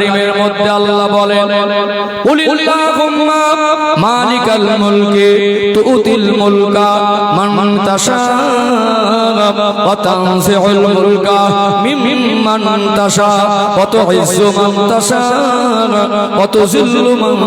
কারিমের মধ্যে আল্লাহ বলেন কুলিল্লাহুম্মা মালিকাল মুলকি তুতিল মুলকা মান তাশা ওয়া তানজিউল মুলকা মিম্মান তাশা ওয়া তুইজ্জু মান তাশা ওয়া তুযিল্লু মান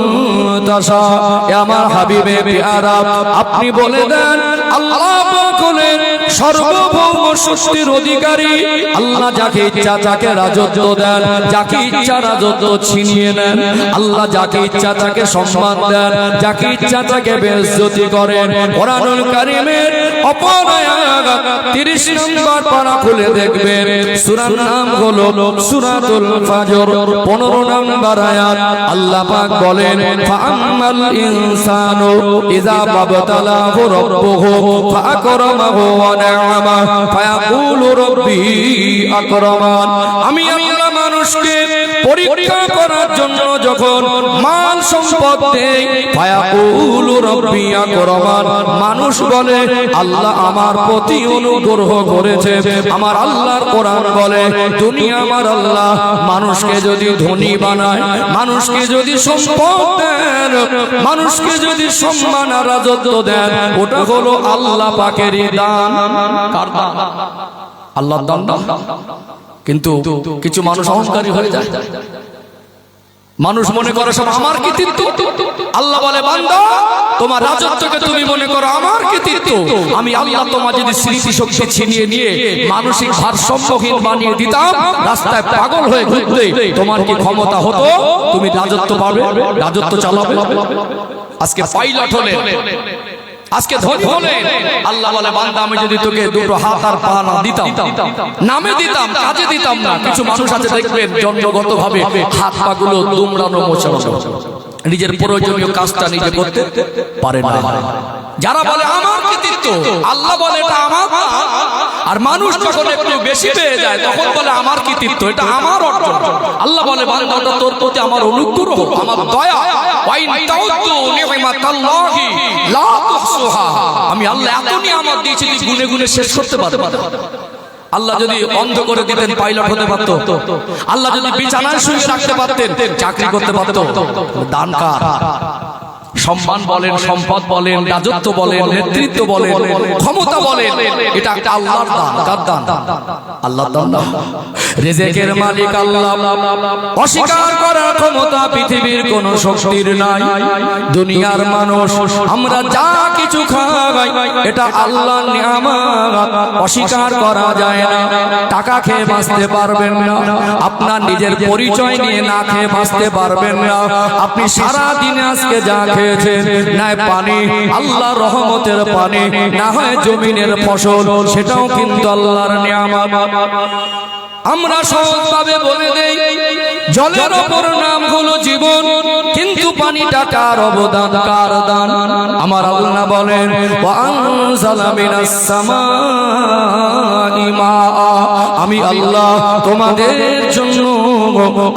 তাশা। এ আমার হাবিবে পেয়ারা, আপনি বলে দেন আল্লাহ পাক হলেন সর্বভৌম শক্তির অধিকারী। আল্লাহ যাকে ইচ্ছা তাকে রাজত্ব দেন, যাকে ইচ্ছা রাজত্ব ছিনিয়ে নেন। আল্লাহ যাকে ইচ্ছা তাকে সম্মান দেন, যাকে ইচ্ছা তাকে বেইজ্জতি করেন। কোরআনুল কারীমের অপর আয়াত 30 নম্বর পারা খুলে দেখবেন, সূরার নাম হলো সূরাতুল ফাজর, 15 নম্বর আয়াত। আল্লাহ পাক বলেন ফাআম্মাল ইনসানু ইযা মাবতালাহু রাব্বুহু ফাআকরামাহু ওয়া না'আমা ফায়াকুলু রাব্বি আকরামান। আমি আল্লাহ মানুষকে পরীক্ষা করার জন্য যখন মাল সম্পদ দেই, ফায়াকুলু রাব্বি আকরামান, মানুষ বলে আল্লাহ আমার প্রতি অনুগ্রহ করেছে। আমার আল্লাহর কোরআন বলে দুনিয়া আমার আল্লাহ মানুষকে যদি ধনী বানায়, মানুষকে যদি সম্পদ দেন, মানুষকে যদি সম্মান আর রাজত্ব দেন, ওটা হলো আল্লাহ পাকেরই দান। কার দান? আল্লাহর দান। কিন্তু কিছু মানুষ অহংকারী হয়ে যায়, মানুষ মনে করে সব আমার কৃতিত্ব। আল্লাহ বলে বান্দা তোমার রাজত্বকে তুমি মনে করো আমার কৃতিত্ব। আমি আল্লাহ তোমার যদি স্মৃতি শক্তি ছিনিয়ে নিয়ে মানসিক ভারসাম্যহীন বানিয়ে দিতাম, রাস্তায় পাগল হয়ে ঘুরতে, তোমার কি ক্ষমতা হতো? তুমি রাজত্ব পাবে, রাজত্ব চালাবে? আজকে পাইলট হলে, আজকে ধনী হলে, আল্লাহ বলে বান্দা আমি যদি তোকে দুটো হাত আর পা না দিতাম, নামে দিতাম, কাজে দিতাম না। কিছু মানুষ আছে দেখবেন জন্মগতভাবে হাত পা গুলো দুমড়ানো মোছানো, নিজের প্রয়োজনীয় কাজটা নিজে করতে পারে না। যারা বলে আমার কৃতিত্ব, আল্লাহ বলে এটা আমার। আর মানুষ যখন একটু বেশি পেয়ে যায় তখন বলে আমার কৃতিত্ব, এটা আমার অর্জন। আল্লাহ বলে বান্দা ওটা তোর প্রতি আমার অনুগ্রহ, আমার দয়া। ওয়াইন তাউদ্দু নি'মাতাল্লাহি লা তুহসুহা, আমি আল্লাহ এত নিয়ামত দিয়েছি তুই গুনে গুনে শেষ করতে পারবে না। আল্লাহ যদি অন্ধ করে দিতেন পাইলট হতে পারত, আল্লাহ যদি বিছানায় শুয়ে রাখতে পারতেন চাকরি করতে পারত। দান কার? সম্মান বলেন, সম্পদ বলেন, রাজত্ব বলেন, নেতৃত্ব বলেন, ক্ষমতা বলেন, এটা একটা আল্লাহর দান। কার দান? আল্লাহর দান না। রিজিকের মালিক আল্লাহ, অস্বীকার করার ক্ষমতা পৃথিবীর কোন শক্তির নাই। দুনিয়ার মানুষ আমরা যা কিছু খাই এটা আল্লাহর নিয়ামত, অস্বীকার করা যায় না। টাকা খেয়ে বাঁচতে পারবেন না, আপনার নিজের পরিচয় নিয়ে না খেয়ে বাঁচতে পারবেন না। আপনি সারা দিন আজকে যা খেয়েছেন, না পানি আল্লাহর রহমতের পানি, না হয় জমিনের ফসল, সেটাও কিন্তু আল্লাহর নিয়ামত। আমরা সহজভাবে বলে দেই জলের অপর নাম হলো জীবন, কিন্তু পানিটা কার অবদান, কার দান? আমার আল্লাহ বলেন ওয়া আনজালা মিনাস সামাই মাআ, আমি আল্লাহ তোমাদের জন্য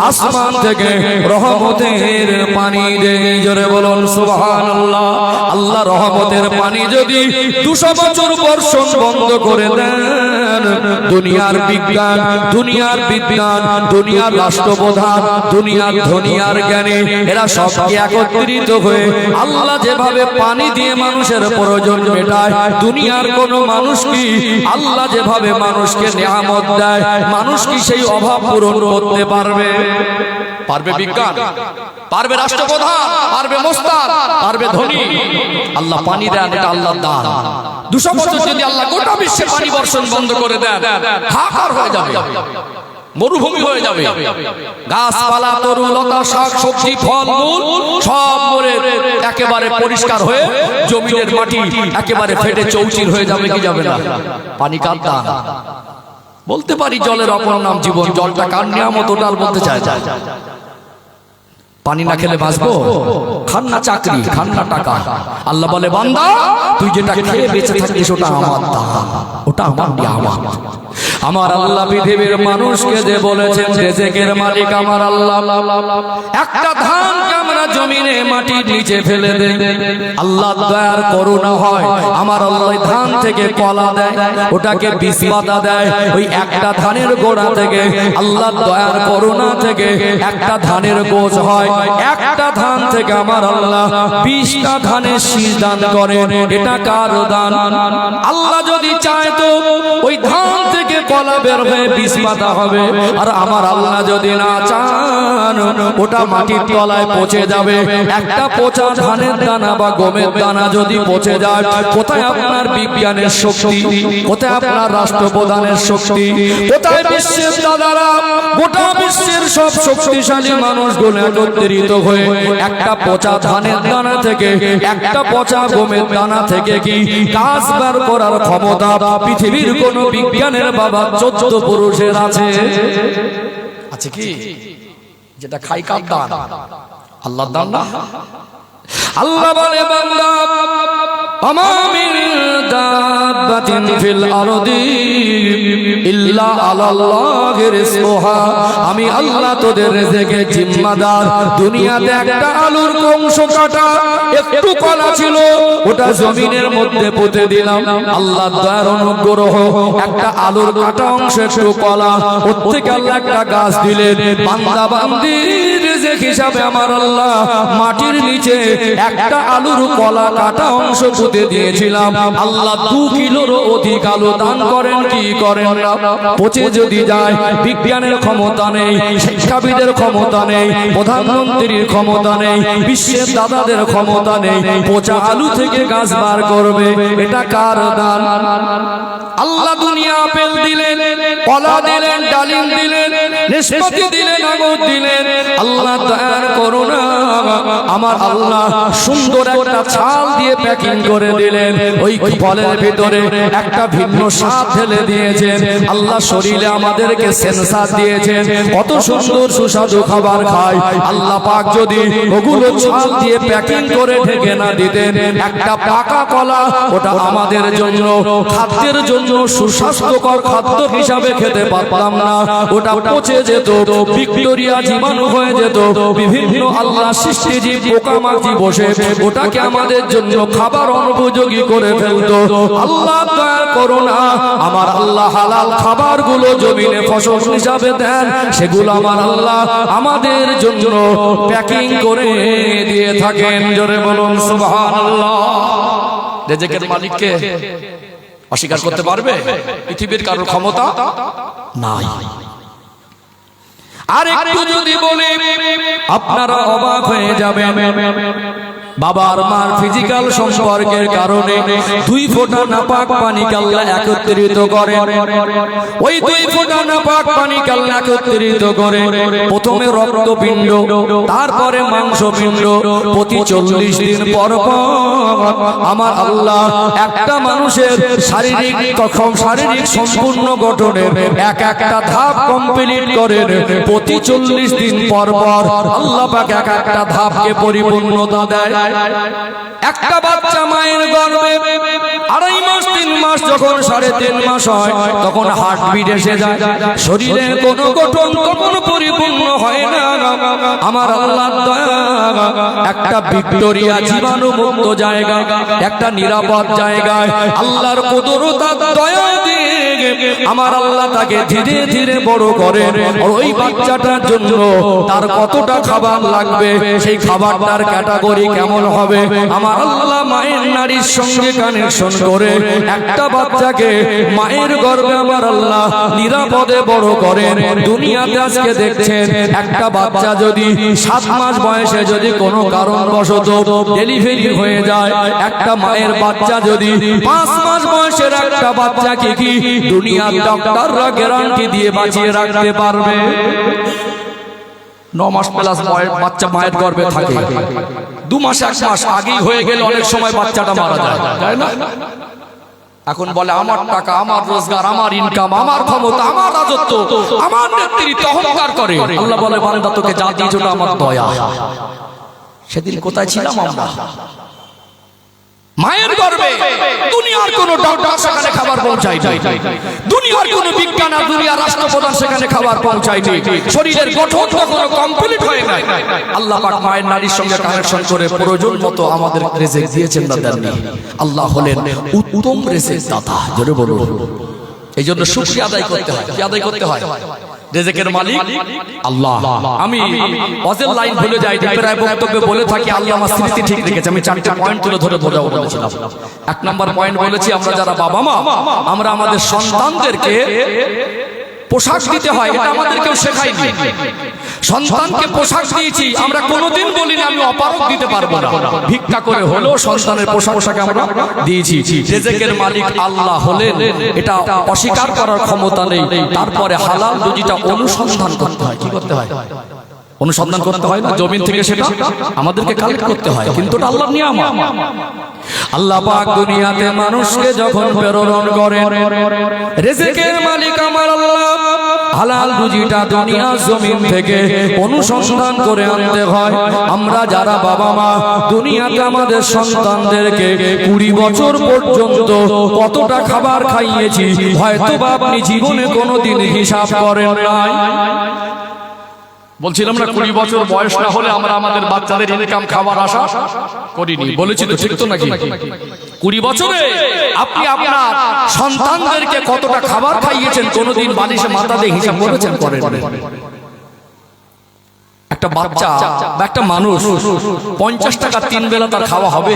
আসমান থেকে রহমতের পানি দেই। জোরে বলুন সুবহানাল্লাহ। আল্লাহ রহমতের পানি যদি 200 বছর বর্ষণ বন্ধ করে দেন, দুনিয়ার বিজ্ঞান, দুনিয়ার বিজ্ঞান, দুনিয়ার রাষ্ট্রপ্রধান, দুনিয়ার ধনী আর জ্ঞানী, এরা সব একত্রিত হয়ে আল্লাহ যেভাবে পানি দিয়ে মানুষের প্রয়োজন মেটায়, দুনিয়ার কোন মানুষ কি আল্লাহ যেভাবে মানুষকে নিয়ামত দেয়, মানুষ কি সেই অভাব পূরণ করতে পারবে? পারবে বিজ্ঞান? পারবে রাষ্ট্রপ্রধান? পারবে মোস্তাদ? পারবে ধনী? আল্লাহ পানি দেন, এটা আল্লাহর দান। 200 বছর যদি আল্লাহ গোটা বিশ্বে পানি বর্ষণ বন্ধ করে দেন, হাহাকার হয়ে যাবে, মরুভূমি হয়ে যাবে। গাছপালা, তরুলতা, শাক সবজি, ফল মূল সব মরে একেবারে পরিষ্কার হয়ে জমিনের মাটি একেবারে ফেটে চৌচির হয়ে যাবে কি যাবে না? পানি কার দান? বলতে পারি জলের অপর নাম জীবন। জলটা কার নিয়ামত ওটা বলতে চায়। পানি না খেলে বাঁচবো? খান না চাকরি, খান না টাকা। আল্লাহ বলে বান্দা তুই যেটা খেয়ে বেঁচে থাকিস ওটা আমার দান, ওটা আমার নিয়ামত। আমার আল্লাহ পৃথিবীর মানুষকে যে বলেছেন রিজিকের মালিক আমার আল্লাহ, একটা ধানকে আমরা জমিনে মাটির নিচে ফেলে দেয়, আল্লাহ দয়ার করুণা হয়, আমার আল্লাহ ধান থেকে কলা দেয়, ওটাকে বীজ পাতা দেয়, ওই একটা ধানের গোড়া থেকে আল্লাহ দয়ার করুণা থেকে একটা ধানের গোছ হয়, একটা ধান থেকে আমার আল্লাহ 20টা ধানের শীষ দান করেন। এটা কার দান? আল্লাহ যদি চায় তো ওই ধান থেকে কলা বের হয়ে বীজ পাতা হবে, আর আমার আল্লাহ যদি না চান ওটা মাটির তলায় পচে যাবে। একটা পচা ধানের দানা বা গমের দানা যদি পচে যায়, কোথায় আপনার বিজ্ঞানের শক্তি, কোথায় আপনার রাষ্ট্রপ্রধানের শক্তি, কোথায় বিশ্বের দাদারা, গোটা বিশ্বের সব শক্তিশালী মানুষগুলো একত্রিত হয়ে একটা পচা ধানের দানা থেকে, একটা পচা গমের দানা থেকে কি কাজ বার করার ক্ষমতা পৃথিবীর কোন বিজ্ঞানের বাবা 14 পুরুষের আছে? আছে কি? যেটা খাই কার দান? আল্লাহর দান না? আল্লাহ বলে বান্দা আমা মিন দাব্বাতিন ফিল আরদি ইল্লা আলাল্লাহি রিজকুহা, আমি আল্লাহ তোদের রিজকে জিম্মাদার। দুনিয়াতে একটা আলুর অংশ কাটা, একটু কলা ছিল, ওটা জমিনের মধ্যে পুঁতে দিলাম, আল্লাহ দয়ার অনুগ্রহ, একটা আলুর কাটা অংশ একটু কলা, ওর থেকে আল্লাহ একটা গাছ দিলেন। বান্দা বান্দির রিজক হিসাবে আমার আল্লাহ মাটির নিচে একটা আলুর কলা কাটা অংশ পুঁতে দিয়েছিলাম, আল্লাহ 2 কিলোর অধিক আলু দান করেন কি করেন না? পচে যদি যায়, বিজ্ঞানের ক্ষমতা নেই, শিক্ষাবিদের ক্ষমতা নেই, প্রধানমন্ত্রীর ক্ষমতা নেই, বিশ্বের দাদাদের ক্ষমতা নেই, পচা আলু থেকে গাছ বার করবে। এটা কার দান? আল্লাহ দুনিয়া আপেল দিলেন, কলা দিলেন, ডালিম দিলেন, নাশপাতি দিলেন, আঙুর দিলেন, আল্লাহ দয়ার করুণা, আমার আল্লাহ সুন্দর একটা ছাল দিয়ে প্যাকিং করে দিলেন, ওই ফলের ভিতরে একটা ভিন্ন স্বাদ ঢেলে দিয়েছেন। আল্লাহ শরীরে আমাদেরকে সেন্সার দিয়েছেন, কত সুন্দর সুস্বাদু খাবার খাই। আল্লাহ পাক যদি ওগুলো ছাল দিয়ে প্যাকিং করে ঢেকে না দিতেন, একটা পাকা কলা ওটা আমাদের জন্য খাদ্যের জন্য সুস্বাস্থ্যকর খাদ্য হিসাবে খেতে পারতাম না, ওটা পচে যেত, ভিক্টোরিয়া জীবাণু হয়ে যেত, বিভিন্ন আল্লাহ সৃষ্টিজীব পোকামাছি বসে ওটাকে আমাদের জন্য খাবার অনুপযোগী করে ফেলতো। আল্লাহ দয়া করুণা, আমার আল্লাহ হালাল খাবারগুলো জমিনে ফসল হিসাবে দেন, সেগুলো আমার আল্লাহ আমাদের জন্য প্যাকিং করে দিয়ে থাকেন। জোরে বলুন সুবহানাল্লাহ। রিজকের মালিককে অস্বীকার করতে পারবে পৃথিবীর কারোর ক্ষমতা নাই। আর একটু যদি বলে আপনারা অবাক হয়ে যাবেন, বাবার মার ফিজিক্যাল সম্পর্কের কারণে 2 ফোঁটা নাপাক পানিকে আল্লাহ একত্রিত করে, ওই 2 ফোঁটা নাপাক পানিকে আল্লাহ একত্রিত করে প্রথমে রক্তপিণ্ড, তারপরে মাংসপিণ্ড, প্রতি 40 দিন পর আমার আল্লাহ একটা মানুষের শারীরিক সম্পূর্ণ গঠনের একটা ধাপ কমপ্লিট করেন। প্রতি 40 দিন পর আল্লাহ পাক একটা ধাপকে পরিপূর্ণতা দেয়। একটা বাচ্চা মায়ের গর্ভে 2.5 মাস 3 মাস যখন 3.5 মাস হয়, তখন হার্টবিট এসে যায়, শরীরে কোনো গঠন তখন পরিপূর্ণ হয় না। আমার আল্লাহর দয়া, একটা ভিক্টোরিয়া জীবাণু মুক্ত জায়গা, একটা নিরাপদ জায়গায় আল্লাহর কুদরত দয়া দিয়ে আমার আল্লাহ তাকে ধীরে ধীরে বড় করেন। আর ওই বাচ্চাটার জন্য তার কতটা খাবার লাগবে, সেই খাবারটার ক্যাটাগরি কেমন হবে, আমার আল্লাহ মায়ের নারীর সঙ্গে কানেকশন করে একটা বাচ্চাকে মায়ের গর্ভে আমার আল্লাহ নিরাপদে বড় করেন। দুনিয়াতে আজকে দেখছেন একটা বাচ্চা যদি 7 মাস বয়সে যদি কোনো কারণবশত ডেলিভারি হয়ে যায়, একটা মায়ের বাচ্চা যদি 5 মাস বয়সের একটা বাচ্চাকে কি দুনিয়ার ডক্টররা গ্যারান্টি দিয়ে বাঁচিয়ে রাখতে পারবে? 9 মাস প্লাস বাচ্চা মায়ের গর্ভে থাকে, 2 মাস 1 মাস আগেই হয়ে গেলে অনেক সময় বাচ্চাটা মারা যায়, তাই না? এখন বলে আমার টাকা, আমার রোজগার, আমার ইনকাম, আমার ক্ষমতা, আমার রাজত্ব, আমার নেতৃত্ব, অহংকার করে। আল্লাহ বলে বান্দা তোকে যা দিয়েছিল আমার দয়া। সেদিন কোথায় ছিলাম আমরা? মায়ের গর্ভে দুনিয়ার কোন ডক্টর সেখানে খাবার পৌঁছায় না, দুনিয়ার কোন বিজ্ঞান আর দুনিয়ার রাষ্ট্রপ্রধান সেখানে খাবার পৌঁছায়নি, শরীরের গঠন কখনো কমপ্লিট হয় না। আল্লাহ পাক মায়ের নারীর সঙ্গে কানেকশন করে প্রয়োজন মতো আমাদের রিজিক দিয়েছেন না দেননি। আল্লাহ হলেন উত্তম রিজিক দাতা, জোরে বলুন। এই জন্য শুকরিয়া আদায় করতে হয়। কি আদায় করতে হয়? রিজিকের মালিক আল্লাহ। আমি ওয়াজের লাইন ভুলে যাই, প্রায় বক্তব্যে বলে থাকি আল্লাহ আমার স্মৃতি ঠিক রেখেছে। আমি চারটি পয়েন্ট তুলে ধরে বোঝাবো বলেছিলাম। এক নম্বর পয়েন্ট বলেছি, আমরা যারা বাবা মা, আমরা আমাদের সন্তানদেরকে পোশাক দিতে হয়, এটা আমাদের কেউ শেখায়নি। সন্তানকে পোশাক দিয়েছি, আমরা কোনোদিন বলিনি আমি অপারক দিতে পারবো না, ভিক্ষা করে হলেও সন্তানের পোশাক আমরা দিয়েছি। রিজিকের মালিক আল্লাহ হলেন, এটা অস্বীকার করার ক্ষমতা নেই। তারপরে হালাল রুজিটা অনুসন্ধান করতে হয়। কি করতে হয়? অনুসন্ধান করতে হয় না, জমিন থেকে সেটা আমাদেরকে কালেক্ট করতে হয়, কিন্তু এটা আল্লাহর নিয়ামত। আল্লাহ পাক দুনিয়াতে মানুষকে যখন প্রেরণ করেন, রিজিকের মালিক আমার আল্লাহ, হালাল রুজিটা দুনিয়া জমিন থেকে অনুসন্ধান করে আনতে হয়। আমরা যারা বাবা মা, দুনিয়াতে আমাদের সন্তানদেরকে 20 বছর পর্যন্ত কতটা খাবার খাইয়েছি হয়তো বা আপনি জীবনে কোনোদিন হিসাব করেন নাই। বলছিলাম না 20 বছর বয়স না হলে আমরা আমাদের বাচ্চাদের ইনকাম খাবার আশা করিনি, বলেছি তো, ঠিক তো নাকি? 20 বছরে আপনি আপনার সন্তানদেরকে কতটা খাবার খাইয়েছেন কোনোদিন বালিশে মাথা দিয়ে হিসাব করেছেন? করেন? একটা বাচ্চা বা একটা মানুষ 50 টাকা 3 বেলা তার খাওয়া হবে?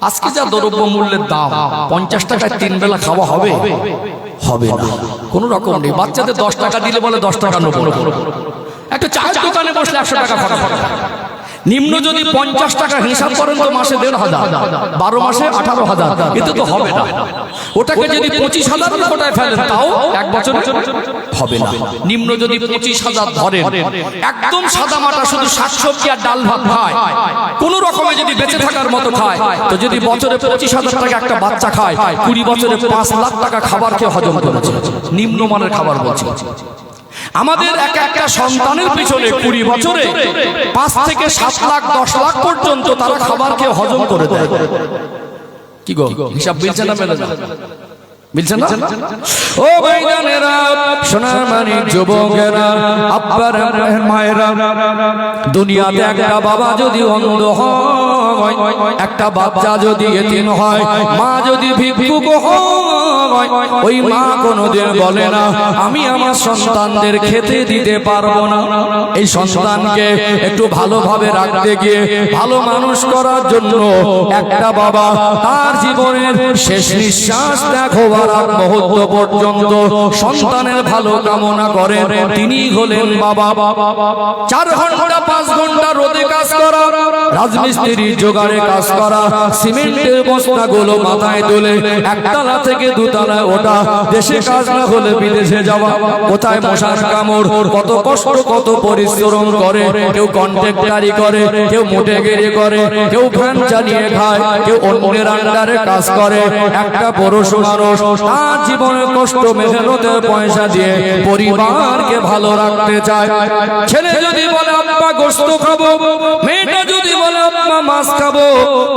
আজকে যা দ্রব্য মূল্যের দাম, 50 টাকায় 3 বেলা খাওয়া হবে? হবে না, কোন রকম নেই। বাচ্চাদের 10 টাকা দিলে বলে 10 টাকা নেবো। একটা চায়ের দোকানে বসলে 100 টাকা খরচ হবে। নিম্ন যদি 50 টাকা হিসাব করেন তো মাসে 1,500, 12 মাসে 18,000, এতে তো হবে না। ওটাকে যদি 25,000 কোটায় ফেলেন তাও এক বছরে হবে না। নিম্ন যদি 25,000 ধরেন, একদম সাদা মাটা শুধু শাকসবজি আর ডাল ভাত খায়, কোন রকমে যদি বেঁচে থাকার মতো খায়, তো যদি বছরে 25,000 টাকা একটা বাচ্চা খায়, 20 বছরে 5 লাখ টাকা খাবার খেয়ে হজম করেছে। নিম্নমানের খাবার বলছে। আমাদের একটা সন্তানের পিছনে 20 বছরে 5 থেকে 7 লাখ 10 লাখ পর্যন্ত তারা খাবার খেয়ে হজম করে দেয়। কি গো, হিসাব মিলছে না? মেলে না? মিলছে না? ও ভাইজানেরা, সোনার মানি যুবকেরা, আব্বারা মায়েরা, দুনিয়াতে একটা বাবা যদি অন্ধ হয়, একটা বাচ্চা যদি এতিম হয়, মা যদি ভিক্ষুক হয়, ওই মা কোনোদিন বলে না আমি আমার সন্তানদের খেতে দিতে পারবো না। এই সন্তানকে একটু ভালোভাবে রাখতে গিয়ে, ভালো মানুষ করার জন্য একটা বাবা তার জীবনের শেষ নিঃশ্বাস ত্যাগ হওয়ার আগ মুহূর্ত পর্যন্ত সন্তানের ভালো কামনা করেন, তিনি হলেন বাবা। 4 ঘন্টা 5 ঘন্টা রোদে কাজ করা, রাজমিস্ত্রি জোগাড়ে কাজ করা, সিমেন্টের বস্তাগুলো মাথায় তুলে একতলা থেকে 2 তলায় ওঠা, দেশে কাজ না হলে বিদেশে যাওয়া, কোথায় মশার কামড়, কত কষ্ট কত পরিশ্রম করে, কেউ কন্ট্রাক্টরি করে, কেউ মোটেগিরি করে, কেউ ভ্যান চালিয়ে খায়, কেউ অন্যের আন্ডারে কাজ করে। একটা পুরুষ মানুষ তার জীবনের কষ্ট মেহনতের পয়সা দিয়ে পরিবারকে ভালো রাখতে চায়। ছেলে যদি বলে আব্বা গোশত খাবো, মেয়েটা যদি বলে আব্বা মাছ খাবো,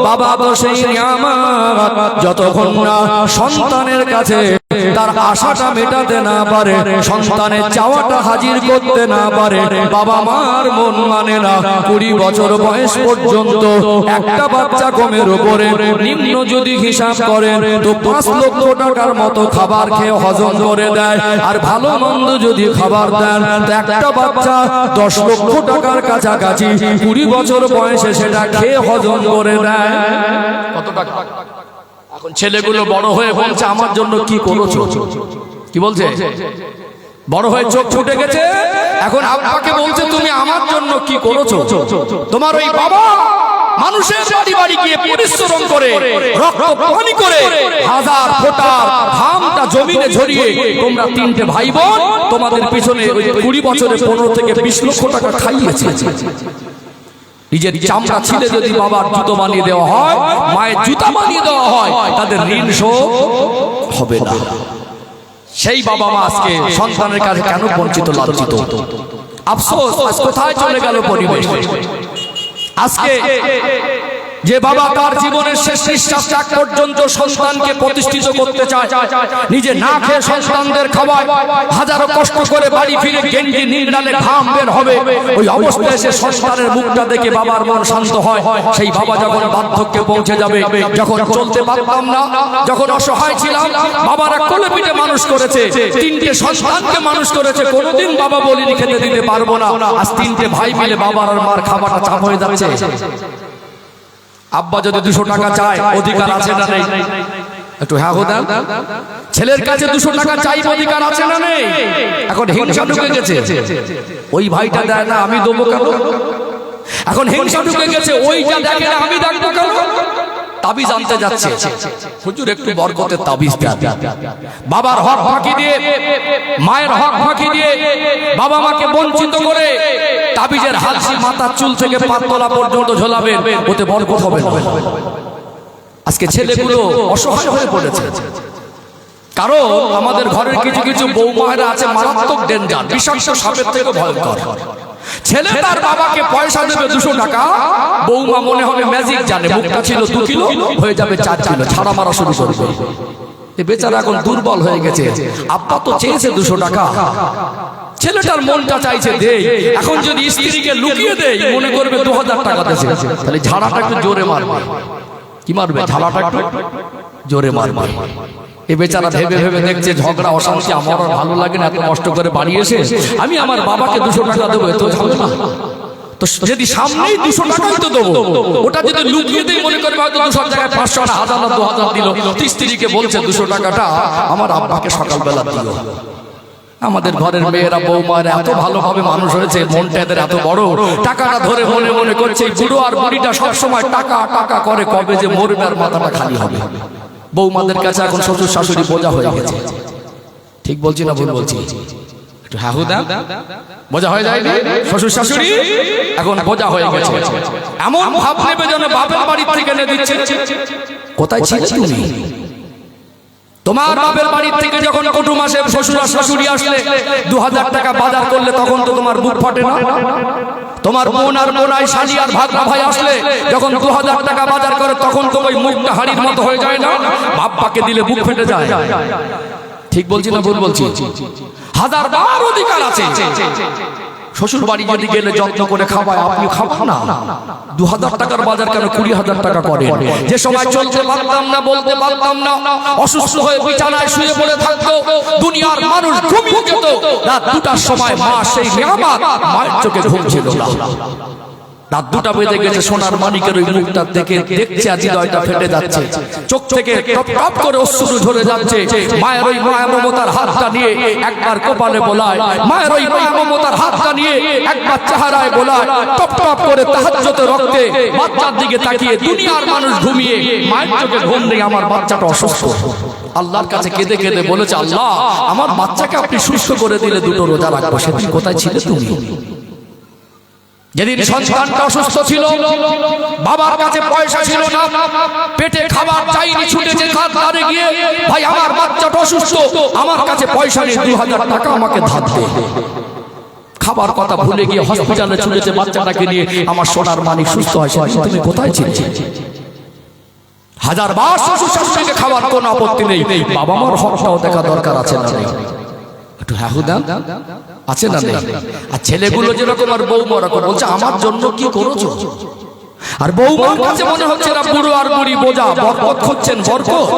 বাবা তো সেই নিয়ামত যতক্ষণ না সন্তানের কাছে তার আশাটা মেটাতে না পারে, সন্তানের চাওয়াটা হাজির করতে না পারে, বাবা মার মন মানে না। 20 বছর বয়স পর্যন্ত একটা বাচ্চা কমের উপরে নিম্ন যদি হিসাব করেন তো 5 লক্ষ টাকার মতো খাবার খেয়ে হজম করে দেয়। আর ভালো মন্দ যদি খাবার দেন তো একটা বাচ্চা 10 লক্ষ টাকার কাছাকাছি 20 বছর বয়সে সেটা খেয়ে হজম করে দেয়। কত টাকা? এখন ছেলেগুলো বড় হয়ে বলছে আমার জন্য কি করেছো? কি বলছে? বড় হয়ে চোখ ফুটে গেছে, এখন আব্বাকে বলছে তুমি আমার জন্য কি করেছো? তোমার ওই বাবা মানুষের বাড়ি বাড়ি গিয়ে পরিশ্রম করে, রক্ত পানি করে, হাজার ফোঁটা ঘামটা জমিনে ঝরিয়ে তোমরা 3টে ভাই বোন তোমাদের পিছনে 20 বছরে 15 থেকে 20 লক্ষ টাকা খাইয়েছে। নিজের চামড়া ছিলে যদি বাবার জুতো বানিয়ে দেওয়া হয়, মায়ের জুতা বানিয়ে দেওয়া হয়, তাদের ঋণ শোধ হবে না। সেই বাবা মা আজকে সন্তানের কাছে কেন বঞ্চিত, লাঞ্ছিত? আফসোস, কোথায় চলে গেল পরিবেশ? আজকে যে বাবা তার জীবনের শেষ নিঃশ্বাস ত্যাগ পর্যন্ত সন্তানকে প্রতিষ্ঠিত করতে চায়, নিজে না খেয়ে সন্তানদের খাওয়ায়, হাজারো কষ্ট করে বাড়ি ফিরে গেঞ্জি নিংড়ালে ঘাম বের হবে, ওই অবস্থায় সে সন্তানের মুখটা দেখে বাবার মন শান্ত হয়। সেই বাবা যখন বার্ধক্যে পৌঁছে যাবে, যখন চলতে পারতাম না, যখন অসহায় ছিলাম, বাবারা কোলে পিঠে মানুষ করেছে, তিনটে সন্তানকে মানুষ করেছে, কোনোদিন বাবা বলিনি খেতে দিতে পারবো না। আজ তিনটে ভাই মিলে বাবার আর মার খাবারটা চাপ হয়ে যাচ্ছে। আব্বা যদি 200 টাকা চায়, অধিকার আছে না নেই? একটু হ্যাঁ দেন। ছেলের কাছে 200 টাকা চাই, অধিকার আছে না নেই? এখন হিংসা ঢুকে গেছে, ওই ভাইটা দেয় না আমি দেবো কেন? এখন হিংসা ঢুকে গেছে, ওইটা দেখে না আমি দেখবো কেন? তাবিজ আনতে যাচ্ছে, হুজুর একটু বরকতের তাবিজ দেন। বাবার হক ফাঁকি দিয়ে, মায়ের হক ফাঁকি দিয়ে, বাবা মাকে বঞ্চিত করে তাবিজের হালসি মাথার চুল থেকে পাতলা পর্যন্ত ঝোলাবেন, ওতে বরকত হবে না। আজকে ছেলেগুলো অসহায় হয়ে পড়েছে, কারণ আমাদের ঘরের কিছু কিছু বৌমায়েরা আছে মারাত্মক ডেঞ্জার, বিষাক্ত সাপের থেকে ভয়ঙ্কর। ছেলে তার বাবাকে পয়সা দেবে 200 টাকা, বৌমা মনে হবে ম্যাজিক জানে, মুখটা ছিল 2 কিলো হয়ে যাবে 4 কিলো, ছাড়া মারা শুরু করবে। এই বেচারা এখন দুর্বল হয়ে গেছে। আব্বা তো চেয়েছে 200 টাকা, ছেলেটার মনটা চাইছে দেই। এখন যদি স্ত্রীকে লুকিয়ে দেয়, মনে করবে 2000 টাকা দিয়েছে, তাহলে ঝাড়াটা একটু জোরে মারবে। কি মারবে? ঝাড়াটা একটু জোরে মারবে। এই বেচারা ভেবে ভেবে দেখছে ঝগড়া অশান্তি আমার আর ভালো লাগে না, এত কষ্ট করে বাড়ি এসে আমি আমার বাবাকে 200 টাকা দেবো, এত ঝামেলা। তো যদি সামনেই 200 টাকাই তো দেবো, ওটা যদি লুকিয়ে দেই, মনে করবে হয়তো 200 টাকায় 500 না 1000 না 2000 দিল। স্ত্রীকে বলছে 200 টাকাটা আমার আব্বাকে সকালবেলা দিল। আমাদের ঘরের মেয়েরা বৌমারা এত ভালোভাবে মানুষ হয়েছে, মনটা এদের এত বড়, টাকাটা ধরে মনে মনে করছে বুড়ো আর বুড়িটা সবসময় টাকা টাকা করে, কবে যে মরবে আর মাথাটা খালি হবে। বৌমাদের কাছে এখন শ্বশুর শাশুড়ি বোঝা হয়ে গেছে। ঠিক বলছি না ভুল বলছি? একটু হ্যাঁ হুদা, বোঝা হয়ে যায় না? শ্বশুর শাশুড়ি এখন বোঝা হয়ে গেছে, এমন ভাব নেবে যেন বাপের বাড়ি থেকে এনে দিচ্ছে। কোথায় ছিলে তুমি? তোমার বাপের বাড়ি থেকে যখন কুটুম আসে, শ্বশুর আর শাশুড়ি আসলে 2000 টাকা বাজার করলে তখন তো তোমার বুক ফাটে না? তোমার বোন আর বোনাই, শালি আর ভাগনা ভাই আসলে যখন 2000 টাকা বাজার করে, তখন তো ওই মুখটা হাড়ির মতো হয়ে যায় না? বাপ্পাকে দিলে বুক ফেটে যায়। ঠিক বলছি না ভুল বলছি? 1000বার অধিকার আছে। শ্বশুর বাড়ি যদি গেলে যত্ন করে খাওয়ায়, আপনি খাওয়ান না। 2000 টাকার বাজার কেন 20,000 টাকা করেন? যে সময় চলতে পারতাম না, বলতে পারতাম না, অসুস্থ হয়ে বিছানায় শুয়ে পড়ে থাকতো, দুনিয়ার মানুষ ঘুমিয়ে যেত, রাত 2টার সময় মা সেই নিয়ামত, মায়ের চোখে ঘুম ছিল না। রাত 2টা বেজে গেছে, সোনার মানিকের ওই মুখটা দেখে দেখছে আজ হৃদয়টা ফেটে যাচ্ছে, চোখ থেকে টপ টপ করে অশ্রু ঝরে যাচ্ছে। মায়ের ওই মায়া মমতার হাতটা নিয়ে একবার কপালে বোলায়, মায়ের ওই মায়া মমতার হাতটা নিয়ে একবার চেহারায় বোলায়, টপ টপ করে তাহাজ্জুদের রক্তে বাচ্চার দিকে তাকিয়ে দুনিয়ার মানুষ ঘুমিয়ে, মায়ের চোখে ঘুম নেই, আমার বাচ্চাটা অসুস্থ। আল্লাহর কাছে কেঁদে কেঁদে বলেছে, আল্লাহ আমার বাচ্চাকে আপনি সুস্থ করে দিলে 2টো রোজা রাখবো। সেদিন কোথায় ছিলে তুমি? যেদিন সন্তানটা অসুস্থ ছিল, বাবার কাছে পয়সা ছিল না, পেটে খাবার চাইনি, ছুটেছে খাদ্দারে গিয়ে, ভাই আমার বাচ্চাটা অসুস্থ, আমার কাছে পয়সা নেই, 2000 টাকা আমাকে ধার দে। খাবার কথা ভুলে গিয়ে হসপিটালে ছুটেছে বাচ্চাটাকে নিয়ে, আমার সোনার মানিক সুস্থ হয়। তুমি কোথায় ছিলে? 1000বার শ্বশুর শাশুড়িকে খাবার কোনো আপত্তি নেই, বাবা মার হকটাও দেখা দরকার আছে না? একটু হ্যাঁ হুদা আছে না নেই? আর ছেলেগুলো যেরকম আর বৌমা ওরকম বলছে আমার জন্য কি করেছো? আর বৌমার কাছে মনে হচ্ছে না বুড়ো আর বুড়ি বোঝা, বরকত খুঁজছেন, বরকত।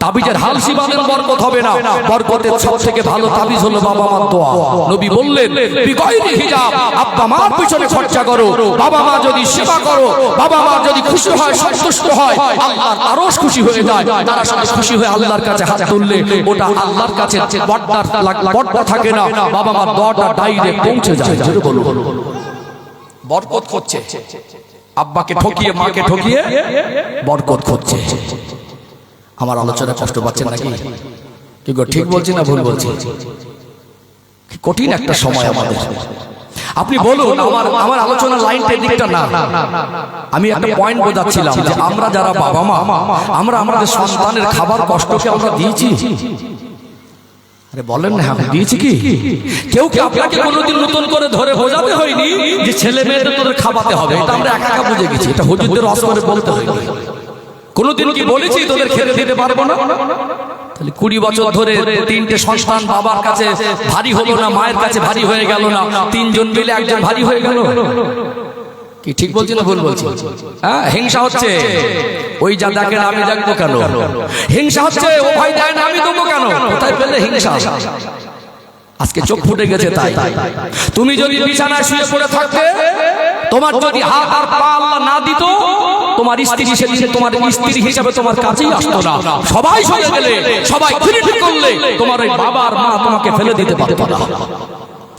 তাবিজের হালসি বাঁধেন, বরকত হবে না। বরকতের সবথেকে ভালো তাবিজ হলো বাবা মার দোয়া। নবী বললেন বিগয়রি হিজাব, আব্বা মার পিছনে খরচা করো, বাবা মা যদি সেবা করো, বাবা মা যদি খুশি হয়, সন্তুষ্ট হয়, আল্লাহর আরশ খুশি হয়ে যায়। তারা সবাই খুশি হয়ে আল্লাহর কাছে হাত তুললে ওটা আল্লাহর কাছে বড়টা থাকে না, বাবা মার দোয়াটা ডাইরেক্ট পৌঁছে যায়। জোরে বলো, বরকত খুঁজছে, আব্বাকে ঠকিয়ে মাকে ঠকিয়ে বরকত খুঁজছে। আমার আলোচনা কষ্ট পাচ্ছেন নাকি? কি গো, ঠিক বলছি না ভুল বলছি? কঠিন একটা সময় আমাদের। আপনি বলুন, আমার আলোচনার লাইনটা দিকটা না, আমি একটা পয়েন্ট বোঝাচ্ছিলাম যে আমরা যারা বাবা মা, আমরা আমাদের সন্তানের খাবার কষ্টকে আমরা দিয়েছি। বলেন না, আমি দিয়েছি কি? কেউ কি আপনাকে কোনোদিন নতুন করে ধরে বোঝাতে হয়নি যে ছেলে মেয়েদের তোদের খাওয়াতে হবে? এটা আমরা একা একা বুঝে গেছি, এটা হুজুরদের অসরে বলতে হয়নি। কোনোদিন কি বলেছি তোদের খেতে দিতে পারবো না? তাহলে 20 বছর ধরে 3টে সন্তান বাবার কাছে ভারী হলো না, মায়ের কাছে ভারী হয়ে গেল না, 3 জন মিলে একজন ভারী হয়ে গেল। কি ঠিক বলছি না ভুল বলছি? হ্যাঁ, হিংসা হচ্ছে। ওই যা দেখে আমি দেখবো কেন? হিংসা হচ্ছে। ও ভাই দেয় না আমি দেবো কেন? কোথায় পেলে হিংসা? আজকে চোখ ফুটে গেছে। তাই তুমি যদি বিছানায় শুয়ে পড়ে থাকতে, তোমার যদি হাত আর পা আল্লাহ না দিত, তোমার স্ত্রী সেদিন তোমার স্ত্রী হিসাবে তোমার কাছেই আসতো না। সবাই সরে গেলে, সবাই ঠিক করলে, তোমার ওই বাবা আর মা তোমাকে ফেলে দিতে পারতো না।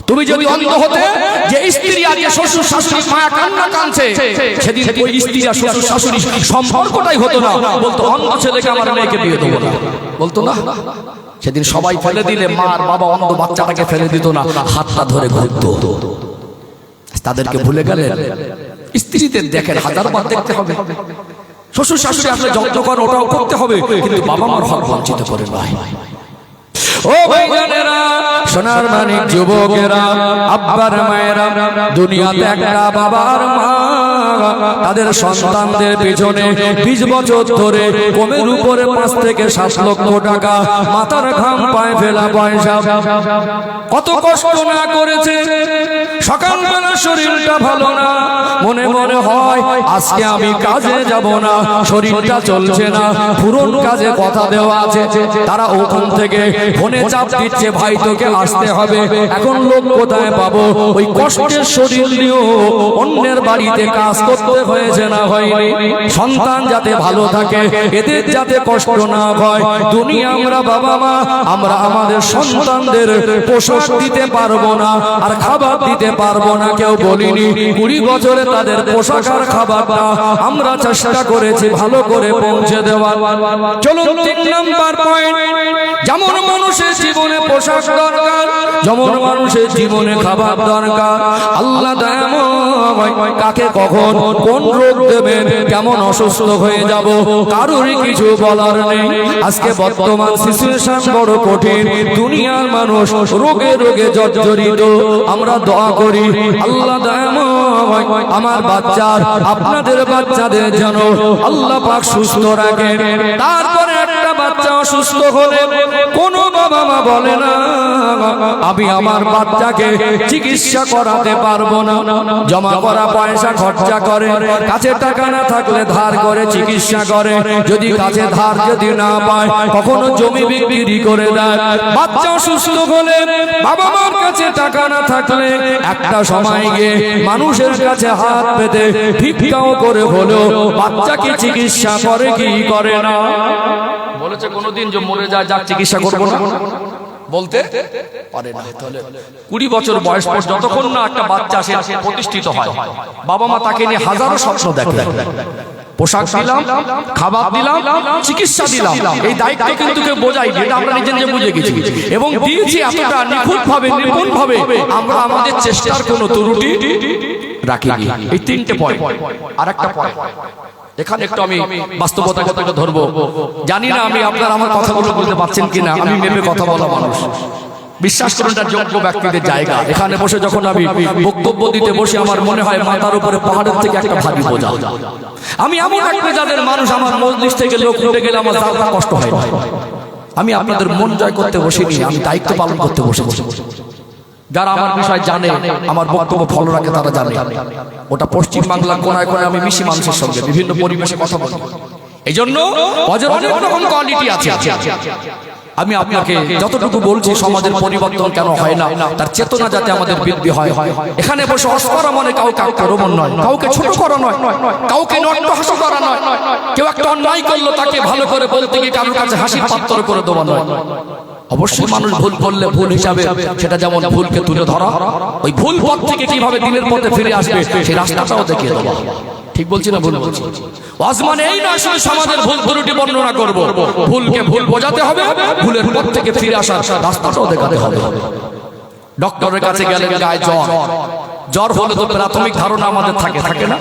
তুমি যদি অন্ধ হতে যে স্ত্রী আর শ্বশুর শাশুড়ি মায়া কান্না কাঁদছে, সেদিন ওই স্ত্রী আর শ্বশুর শাশুড়ি সম্পর্কটাই হতো না। বলতো অন্ধ ছেলেকে আমার মেয়েকে বিয়ে দেবো না, বলতো না। সেদিন সবাই ফেলে দিলে মা আর বাবা অন্ধ বাচ্চাটাকে ফেলে দিত না, হাতটা ধরে ঘুরতো। তাদেরকে ভুলে গেলেন। স্ত্রীদের দেখেন, হাজারবার দেখতে হবে। শ্বশুর শাশুড়ি আসলে যত্ন করে, ওটাও করতে হবে, কিন্তু বাবা মার হক বঞ্চিত করে নয়। ও ভাইজানেরা, সোনার মানিক যুবকেরা, আব্বার মায়েরা, দুনিয়াতে একটা বাবার মা তাদের সন্তানদের পিছনে 20 বছর ধরে কমের উপরে 5 থেকে 7 লক্ষ টাকা মাথার ঘাম পায়ে ফেলা পয়সা কত কষ্ট না করেছে। সকালবেলা শরীরটা ভালো না, মনে মনে হয় আজকে আমি কাজে যাব না, শরীরটা চলছে না, পুরন কাজে কথা দেওয়া আছে। তারা ওখান থেকে ফোনে চাপ দিচ্ছে, ভাই তোকে আসতে হবে। এখন লোক কোথায় পাবো? ওই কষ্টের শরীর নিয়েও অন্যের বাড়িতে কাজ করতে হয়েছে না হয়নি? সন্তান যাতে ভালো থাকে, এদের যাতে কষ্ট না হয়। দুনিয়া আমরা বাবা মা, আমরা আমাদের সন্তানদের পোশাক দিতে পারবো না, আর খাবার দিতে পারবো না, কেউ বলিনি। 20 বছরে তাদের পোশাক আর খাবারটা আমরা চেষ্টা করেছি ভালো করে পৌঁছে দেওয়ার। চলুন 3 নাম্বার পয়েন্ট। যেমন মানুষের জীবনে পোশাক দরকার, যেমন মানুষের জীবনে খাবার দরকার, আল্লাহ দয়াময় কাকে কখন কোন রোগ দেবেন, কেমন অসুস্থ হয়ে যাব, কারোরই কিছু বলার নেই। আজকে বর্তমান সিচুয়েশন বড় কঠিন। দুনিয়ার মানুষ রোগে রোগে জর্জরিত। আমরা দোয়া করি, আল্লাহ দয়াময় আমার বাচ্চার, আপনাদের বাচ্চাদের যেন আল্লাহ পাক সুস্থ রাখেন। তারপরে একটা বাচ্চা অসুস্থ হলে কোন বাবা মা বলে না আমি আমার বাচ্চাকে চিকিৎসা করাতে পারবো না। জমা করা পয়সা খরচা করে, কাছে টাকা না থাকলে ধার করে চিকিৎসা করে। যদি কাছে ধার যদি না পায়, কখনো জমি বিক্রি করে দেয়। বাচ্চা অসুস্থ হলে বাবা মার কাছে টাকা না থাকলে একটা সময় গিয়ে মানুষের কাছে হাত পেতে ভিক্ষাও করে হলেও বাচ্চাকে চিকিৎসা করে কি করে না? বলেছে কোনদিন যে মরে যায় যাক চিকিৎসা করবো না? বলতে পারে না। তাহলে 20 বছর বয়স পর যতক্ষণ না একটা বাচ্চা সে প্রতিষ্ঠিত হয়, বাবা মা তাকে নিয়ে হাজারো স্বপ্ন দেখে। পোশাক দিলাম, খাবার দিলাম, চিকিৎসা দিলাম, এই দায়িত্ব কিন্তু কেউ বোঝাই, এটা আমরা নিজে নিজে বুঝে গেছি এবং দিয়েছি এতটা নিখুঁত ভাবে, নিপুণ ভাবে। আমরা আমাদের চেষ্টার কোনো ত্রুটি রাখিনি। এই 3টে পয়েন্ট। আর একটা পয়েন্ট এখানে একটু আমি বাস্তবতা কথাটা ধরবো। জানি না আমি আপনার আমার কথাগুলো বলতে পারছেন কিনা। আমি মেপে কথা বলা মানুষ, বিশ্বাস করুন এটা যোগ্য ব্যক্তিদের জায়গা। এখানে বসে যখন আমি বক্তব্য দিতে বসে আমার মনে হয় মাথার উপরে পাহাড়ের থেকে একটা ভারী বোঝা। আমি এমন এক মেজাজের মানুষ, আমার মজলিস থেকে লোক উঠে গেলে আমার যাওয়ার কষ্ট হয় না। আমি আপনাদের মন জয় করতে বসিনি, আমি দায়িত্ব পালন করতে বসেছি। যারা আমার বিষয় জানে, আমার বক্তব্য ফলো রাখে, তারা জানে ওটা পশ্চিম বাংলার কোনায় কোনায় আমি মিশি মানুষের সঙ্গে, বিভিন্ন পরিবেশে কথা বলি। এই জন্য অনেক রকম কোয়ালিটি আছে। আমি আপনাকে যতটুকু বলছি, সমাজের পরিবর্তন কেন হয় না তার চেতনা যাতে আমাদের বৃদ্ধি হয়। এখানে বসে অস্করা মনে কাউকে আক্রমণ নয়, কাউকে ছোট করা নয়, কাউকে নট্টহাস্য করা নয়। কেউ একটা অন্যায় করলো তাকে ভালো করে বলতে গিয়ে কারোর কাছে হাসির পাত্র করে দেওয়া নয়। অবশ্যই মানুষ ভুল করলে ভুল হিসাবে সেটা যেমন ভুলকে তুলে ধরা, ওই ভুল পথ থেকে কিভাবে দিনের পথে ফিরে আসবে সেই রাস্তাটাও দেখিয়ে দেওয়া। ঠিক বলছি না ভুল বলছি? ওয়াজ মানে এই না আসলে সমাজের ভুল ত্রুটি বর্ণনা করব, ভুলকে ভুল বোঝাতে হবে, ভুলের পথ থেকে ফিরে আসার রাস্তাটাও দেখাতে হবে। ডক্টরের কাছে গেলেন গায়ে জ্বর, জ্বর হলে তো প্রাথমিক ধারণা আমাদের থাকে না?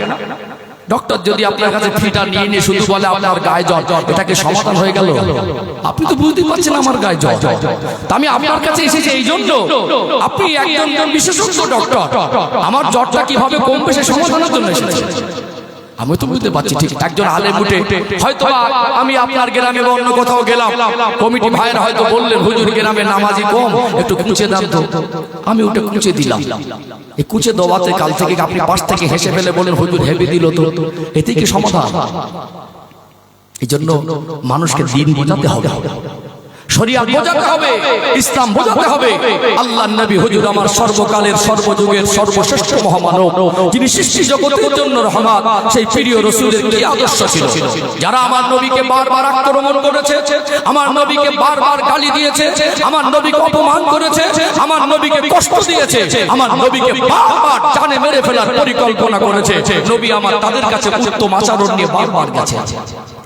ডক্টর যদি আপনার কাছে ফিটা নিয়ে নিয়ে শুধু বলে আপনার গায়ে জ্বর, এটাকে সমাধান হয়ে গেল? আপনি তো বুঝতে পারছেন আমার গায়ে জ্বর। তা আমি আপনার কাছে এসেছি এই জন্য, আপনি একজন বিশেষজ্ঞ ডক্টর, আমার জ্বরটা কিভাবে কমবে সে সমাধানের জন্য এসেছি। আমি তো বুঝতে পারছি ঠিক একজন আলেম উঠে হয়তো আমি আপনার গ্রামে বা অন্য কোথাও গেলাম, কমিটি ভাইয়েরা হয়তো বললেন হুজুর গ্রামে নামাজি কম, একটু কুচে দেন তো। আমি ওটা কুচে দিলাম। এই কুচে দেওয়াতে কাল থেকে আপনি পাশ থেকে হেসে ফেলে বলেন হুজুর হেভি দিল তো, এতে কি সমাধান? এই জন্য মানুষকে দিন বোঝাতে হবে, শরিয়াত বোঝাতে হবে, ইসলাম বোঝাতে হবে। আল্লাহর নবী হুজুর আমার সর্বকালের সর্বযুগের সর্বশ্রেষ্ঠ মহামানব, যিনি সৃষ্টি জগতের জন্য রহমত, সেই প্রিয় রাসূলের কি আদর্শ ছিল। যারা আমার নবীকে বারবার আক্রমণ করেছে, আমার নবীকে বারবার গালি দিয়েছে, আমার নবীকে অপমান করেছে, আমার নবীকে কষ্ট দিয়েছে, আমার নবীকে বারবার জানে মেরে ফেলার পরিকল্পনা করেছে, নবী আমার তাদের কাছে উত্তম আচরণ নিয়ে বারবার গেছে,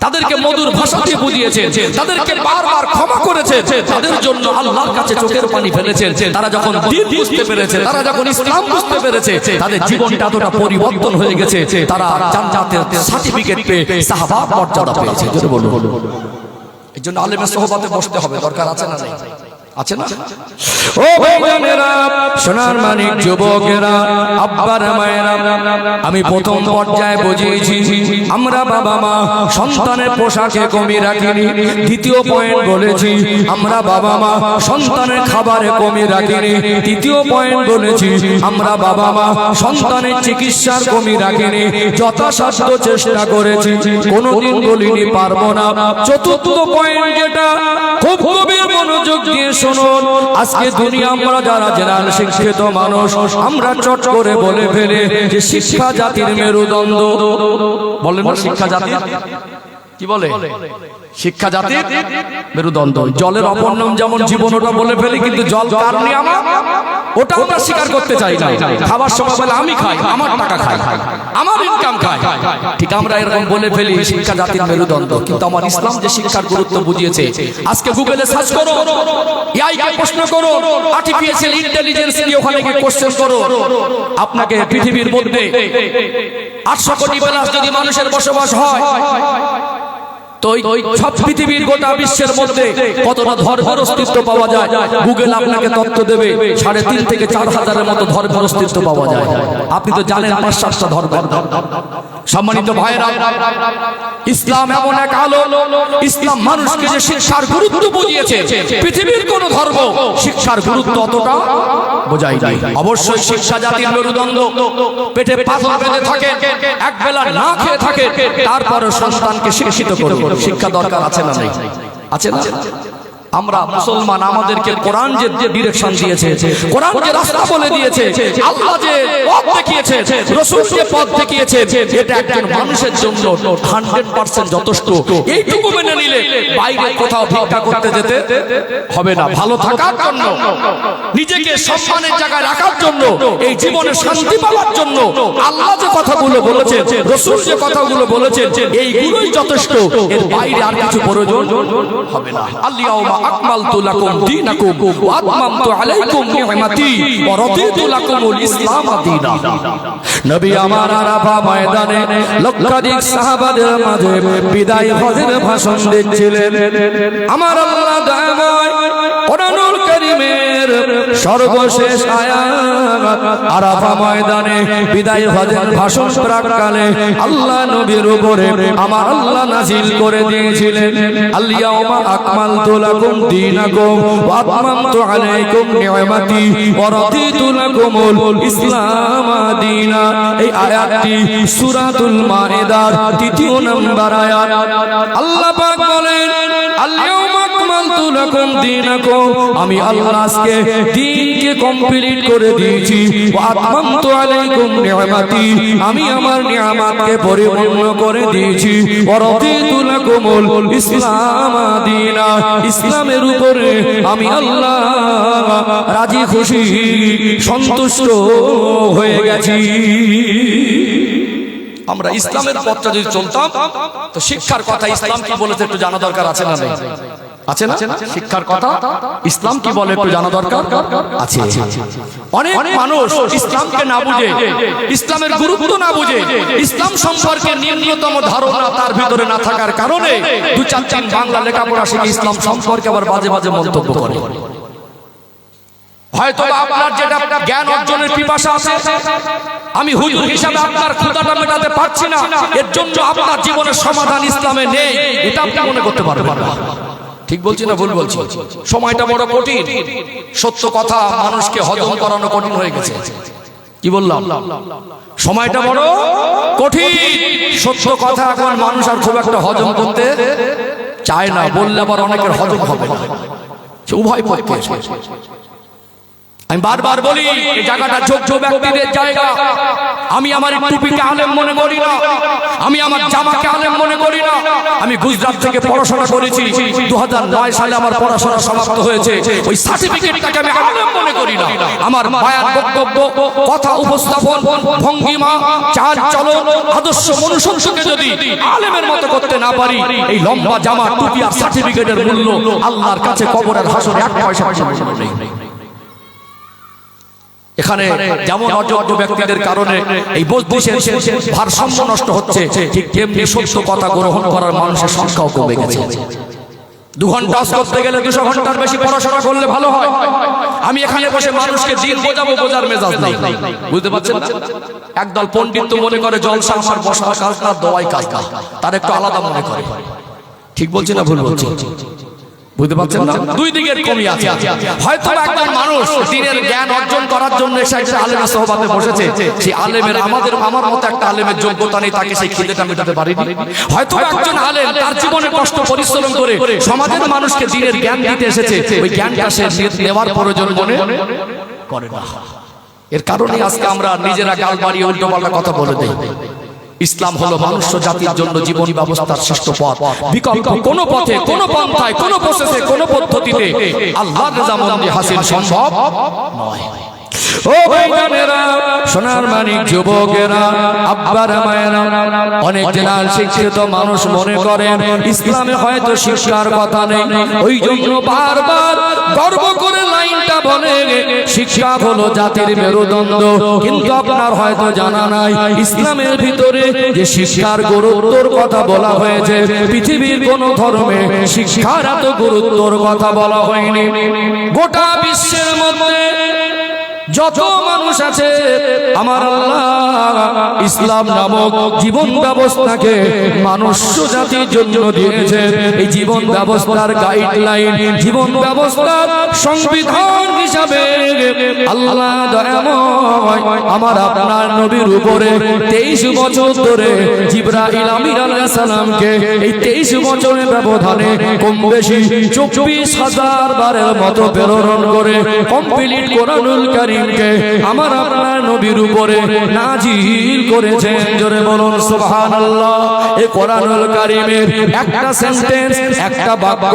তাদেরকে মধুর ভাষা দিয়ে বুঝিয়েছে, তাদেরকে বারবার ক্ষমা করেছে, তাদের জন্য আল্লাহর কাছে চোখের পানি ফেলেছে। তারা যখন দ্বীন বুঝতে পেরেছে, তারা যখন ইসলাম বুঝতে পেরেছে, তাদের জীবনটা এতটা পরিবর্তন হয়ে গেছে, তারা জান্নাতের সার্টিফিকেট পেয়ে সাহাবা মর্যাদা পেয়েছে। জোরে বলুন। এই জন্য আলেমের সোহবতে বসতে হবে, দরকার আছে না? আছে না? ও ভাইজানেরা, সোনার মানিক যুবকেরা, আব্বার মায়েরা, আমি প্রথম পর্যায়ে বুঝিয়েছি আমরা বাবা মা সন্তানের পোশাকে কমি রাখিনি। দ্বিতীয় পয়েন্ট বলেছি আমরা বাবা মা সন্তানের খাবারে কমি রাখিনি। তৃতীয় পয়েন্ট বলেছি আমরা বাবা মা সন্তানের চিকিৎসার কমি রাখিনি, যথাসাধ্য চেষ্টা করেছি, কোনোদিন বলিনি পারবো না। চতুর্থ পয়েন্ট যেটা খুব গভীর মনোযোগ দিয়ে শুনুন, আজকে দুনিয়া আমরা যারা জেনারেল শিক্ষিত মানুষ, আমরা চট করে বলে ফেলে যে শিক্ষা জাতির মেরুদণ্ড। বলেন না শিক্ষা জাতির কি বলে? শিক্ষা জাতির মেরুদণ্ড। জলের অপর নাম যেমন জীবন, ওটা বলে ফেলি, কিন্তু জল কার নিয়ামত ওটা আমরা স্বীকার করতে চাই না। খাবার সময় বলে আমি খাই, আমার টাকা খাই, আমার ইনকাম খাই, ঠিক আমরা এরকম বলে ফেলি শিক্ষা জাতির মেরুদণ্ড। কিন্তু আমার ইসলাম যে শিক্ষার গুরুত্ব বুঝিয়েছে, আজকে গুগলে সার্চ করো, এআই কে প্রশ্ন করো, আর্টিফিশিয়াল ইন্টেলিজেন্স নিয়ে ওখানে গিয়ে কোশ্চেন করো, আপনাকে পৃথিবীর মধ্যে 800 কোটি প্লাস যদি মানুষের বসবাস হয়, তো সব পৃথিবীর গোটা বিশ্বের মধ্যে কতটা ধর্মের অস্তিত্ব পাওয়া যায়, গুগল আপনাকে তথ্য দেবে 3.5 থেকে 4 হাজারের মতো ধর্মের অস্তিত্ব পাওয়া যায়। আপনি তো জানেন 5-7টা ধর্ম। সম্মানিত ভাইরা, ইসলাম এমন এক আলো, ইসলাম মানুষকে যে শিক্ষার গুরুত্ব বুঝিয়েছে, পৃথিবীর কোন ধর্ম শিক্ষার গুরুত্ব অতটা বোঝায় নাই। অবশ্যই শিক্ষা জাতির মেরুদণ্ড। পেটে পাথর বেঁধে থাকে, এক বেলা না খেয়ে থাকে, তারপরে সন্তানকে শিক্ষিত করবে। শিক্ষা দরকার আছে না? নাই? আছে না? আমরা মুসলমান, আমাদেরকে কোরআন যে ডিরেকশন দিয়েছে, কোরআন যে রাস্তা বলে দিয়েছে, আল্লাহ যে পথ দেখিয়েছে, রাসূল যে পথ দেখিয়েছে, এটা একজন মানুষের জন্য 100% যথেষ্ট। এইটুকু মেনে নিলে বাইরে কোথাও ভিক্ষা করতে যেতে হবে না। ভালো থাকার জন্য, নিজেকে সম্মানের জায়গায় রাখার জন্য, এই জীবনে শান্তি পাওয়ার জন্য আল্লাহ যে কথাগুলো বলেছেন, রাসূল যে কথাগুলো বলেছেন, এইগুলোই যথেষ্ট। এর বাইরে আর কিছু প্রয়োজন হবে না। আল্লাহ আকমালতু লাকুম দীনাকুম ওয়া আতমামতু আলাইকুম নি'মাতি ওয়া রাদিতু লাকুমুল ইসলাম দীনা। নবী আমার আরাফা ময়দানে লক্ষাধিক সাহাবাদের মাঝে বিদায় হজের ভাষণ দিচ্ছিলেন। আমার আল্লাহ দয়াময় কোরআনুল কারীমের সর্বশেষ আয়াত আরাফা ময়দানে বিদায় হজের ভাষণ প্রাককালে আল্লাহ নবীর উপরে আমার আল্লাহ নাযিল করে দিয়েছিলেন, আল ইয়াউমা আকমালতু লাকুম দীনাকুম ওয়া আতমামতু আলাইকুম নি'মাতি ওয়া রাদিতু লাকুমুল ইসলাম দীনা। এই আয়াতটি সূরাতুল মাইদার 3 নম্বর আয়াত। আল্লাহ পাক বলেন, আল ইয়াউমা আকমালতু লাকুম দীনাকুম, আমি আল্লাহ আজকে দ্বীনকে কমপ্লিট করে দিয়েছি, ওয়া আতমামতু আলাইকুম নি'মাতি, আমি আমার নিয়ামতকে পরিপূর্ণ করে দিয়েছি, ওয়া রাদিতু লাকুমুল ইসলাম দীনা, ইসলামের উপরে আমি আল্লাহ রাজি খুশি সন্তুষ্ট হয়ে গেছি। আমরা ইসলামের পথটা যদি চলতাম, তো শিক্ষার কথা ইসলাম কি বলেছে একটু জানা দরকার আছে না? আছে না শিক্ষার কথা? ইসলাম কি বলে একটু জানা দরকার আছে। অনেক মানুষ ইসলামকে না বুঝে, ইসলামের গুরুত্ব না বুঝে, ইসলাম সম্পর্কে ন্যূনতম ধারণা তার ভিতরে না থাকার কারণে দু চার দিন বাংলা লেখাপড়া শিখে ইসলাম সম্পর্কে আবার বাজে বাজে মন্তব্য করে। হয়তো আপনার যেটা জ্ঞান অর্জনের পিপাসা আছে, আমি হুজুর হিসাবে আপনার ক্ষুধাটা মেটাতে পারছি না, এর জন্য আপনার জীবনের সমাধান ইসলামে নেই, এটা আপনি মনে করতে পারবেন না। ঠিক বলছি না ভুল বলছি? সময়টা বড় কঠিন, সত্য কথা মানুষকে হজম করানো কঠিন হয়ে গেছে। কি বললাম? সময়টা বড় কঠিন, সত্য কথা এখন মানুষ আর খুব একটা হজম করতে চায় না, বললে আবার অনেকের হজম হবে না, উভয় পক্ষে। আমি বারবার বলি এই জায়গাটা যোগ্য ব্যক্তিদের জায়গা। আমি আমার টুপিকে আলেম মনে করি না, আমি আমার জামাকে আলেম মনে করি না। আমি গুজরাট থেকে পড়াশোনা করেছি, 2009 সালে আমার পড়াশোনা সমাপ্ত হয়েছে, ওই সার্টিফিকেটটাকে আমি আলেম মনে করি না। আমার বয়ান, বক্তব্য, কথা উপস্থাপন, ভঙ্গিমা, চাল চলন, আদর্শ মনুষ্যকে যদি আলেমের মতো করতে না পারি, এই লম্বা জামা, টুপি আর সার্টিফিকেটের মূল্য আল্লাহর কাছে কবরের হাসরে 1 পয়সা নেই। এখানে যেমন অযোগ্য ব্যক্তিদের কারণে এই বস্তিশের ভারসাম্য নষ্ট হচ্ছে, ঠিক তেমনি সত্য কথা গ্রহণ করার মানুষের সংখ্যাও কমে গেছে। 2 ঘন্টা করতে গেলে 200 ঘন্টার বেশি পড়াশোনা করলে ভালো হয়। আমি এখানে বসে মানুষকে দিন বোঝাবো, বোঝার মেজাজ নেই, বুঝতে পারছেন? একদল পণ্ডিত তো মনে করে জলসা আমার বসা কাজ না, দোয়াই কাজ না, তার একটু আলাদা মনে করে। ঠিক বলছি না ভুল বলছি? বুঝতে পারছেন না? দুই দিকের কমি আছে। হয়তো একজন মানুষ দিনের জ্ঞান অর্জন করার জন্য এসে একটা আলেমের সোহবতে বসেছে, সেই আলেমের আমার মতো একটা আলেমের যোগ্যতা নেই, তাকে সেই খিদেটা মেটাতে পারিনি। হয়তো একজন আলেম তার জীবনে কষ্ট পরিশ্রম করে সমাজের মানুষকে দিনের জ্ঞান দিতে এসেছে, ওই জ্ঞানটা সে নেওয়ার প্রয়োজন মনে করে না। এর কারণে আজকে আমরা নিজেরা গাল বাড়িয়ে উল্টো পাল্টা কথা বলে দেই। ইসলাম হলো মানুষ জাতির জন্য জীবন ব্যবস্থার শ্রেষ্ঠ পথ। বিকল্প কোন পথে, কোন পন্থায়, কোন প্রসেসে, কোন পদ্ধতিতে আল্লাহর রেজামন্দি হাসিল সম্ভব নয়। ও ভাইজানেরা, সোনার মানিক যুবকেরা, আব্বারা মায়েরা, অনেক জেনারেল শিক্ষিত মানুষ মনে করেন ইসলামে হয়তো শিক্ষার কথা নেই, ওই জন্য বারবার গর্ব করে লাইনটা বলে শিক্ষা হলো জাতির মেরুদণ্ড। কিন্তু আপনার হয়তো জানা নাই ইসলামের ভিতরে যে শিক্ষার গুরুত্বর কথা বলা হয়েছে, পৃথিবীর কোন ধর্মে শিক্ষার এত গুরুত্বর কথা বলা হয়নি। গোটা বিশ্বের মধ্যে যত মানুষ আছে, আমার আল্লাহ ইসলাম নামক জীবন ব্যবস্থাকে মানুষ জাতির জন্য দিয়েছে। এই জীবন ব্যবস্থার গাইডলাইন, জীবন ব্যবস্থার সংবিধান হিসাবে আল্লাহ দয়াময় আমার আপনার নবীর উপরে 23 বছর ধরে জিবরাইল আমিন আলাইহিস সালামকে এই 23 বছরের ব্যবধানে কম বেশি 24,000 বারের মতো প্রেরণ করে কমপ্লিট কোরআনুল কারীম আমার আপনার নবীর উপরে নাজিল করেছেন। জোরে বলুন সুবহানাল্লাহ। এই কোরআনুল কারীমের একটা সেন্টেন্স, একটা বাক্য,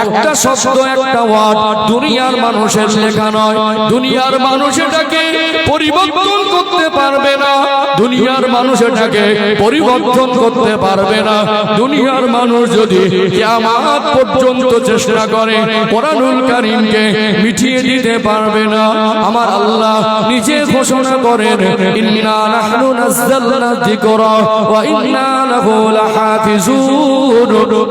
একটা শব্দ, একটা ওয়ার্ড দুনিয়ার মানুষের লেখা নয়। দুনিয়ার মানুষ এটাকে পরিবর্তন করতে পারবে না, দুনিয়ার মানুষ এটাকে পরিবর্তন করতে পারবে না। দুনিয়ার মানুষ যদি কিয়ামত পর্যন্ত চেষ্টা করে কোরআনুল কারীমকে মিটিয়ে দিতে পারবে না। আমার আল্লাহ নিজে ঘোষণা করেন, ইন্না নাহনু নাযালনা যিকরা ওয়া ইন্না লাহু লাহাফিজুন।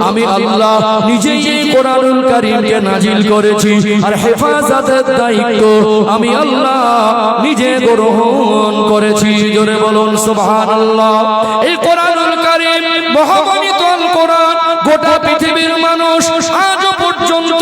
আমি আল্লাহ নিজেই এই কোরআনুল কারীমকে নাজিল করেছি, আর হেফাজতের দায়িত্ব আমি আল্লাহ নিজে গ্রহণ করেছি। জোরে বলুন সুবহানাল্লাহ। এই কোরআনুল কারীম মহাগণিত আল কোরআন গোটা পৃথিবীর মানুষ আজ পর্যন্ত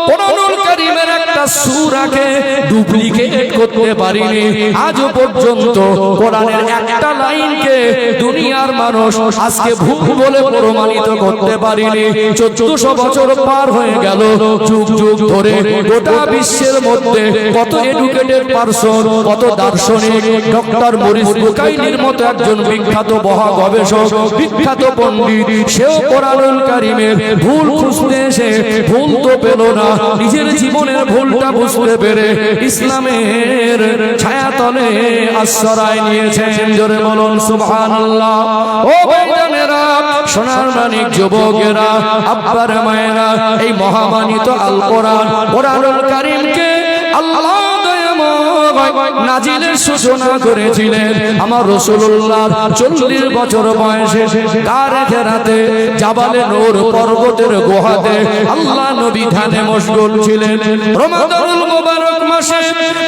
কোরআনুল কারীমের একটা সূরাকে ডুপ্লিকেট করতে পারিনি। আজ পর্যন্ত কোরআনের একটা লাইনকে দুনিয়ার মানুষ আজকে ভুল বলে প্রমাণিত করতে পারিনি। 1400 বছর পার হয়ে গেল, যুগ যুগ ধরে গোটা বিশ্বের মধ্যে কত এডুকেটেড পারসন, কত দার্শনিক, ডক্টর মরিস বুকাইলির মতো একজন বিখ্যাত মহা গবেষক, বিখ্যাত পণ্ডিত, সেও কোরআনুল কারীমের ভুল খুঁজতে এসে ভুল তো পেল না, নিজের জীবনের ভুলটা বুঝতে পেরে ইসলামের ছায়াতলে আশ্রয় নিয়েছেন। জোরে বলুন সুবহানাল্লাহ। ও ভাইজানেরা, সোনার মানিক যুবকেরা, আব্বার মায়েরা, এই মহামানিত আল কোরআন, কোরআনুল কারীমকে আল্লাহ নাজিলের সূচনা করেছিলেন আমার রাসূলুল্লাহ 40 বছর বয়সে গারে হেরাতে জাবালে নূর পর্বতের গুহাতে আল্লাহ নবী ধ্যানে মশগুল ছিলেন। রমাদানুল মুবারক মাসে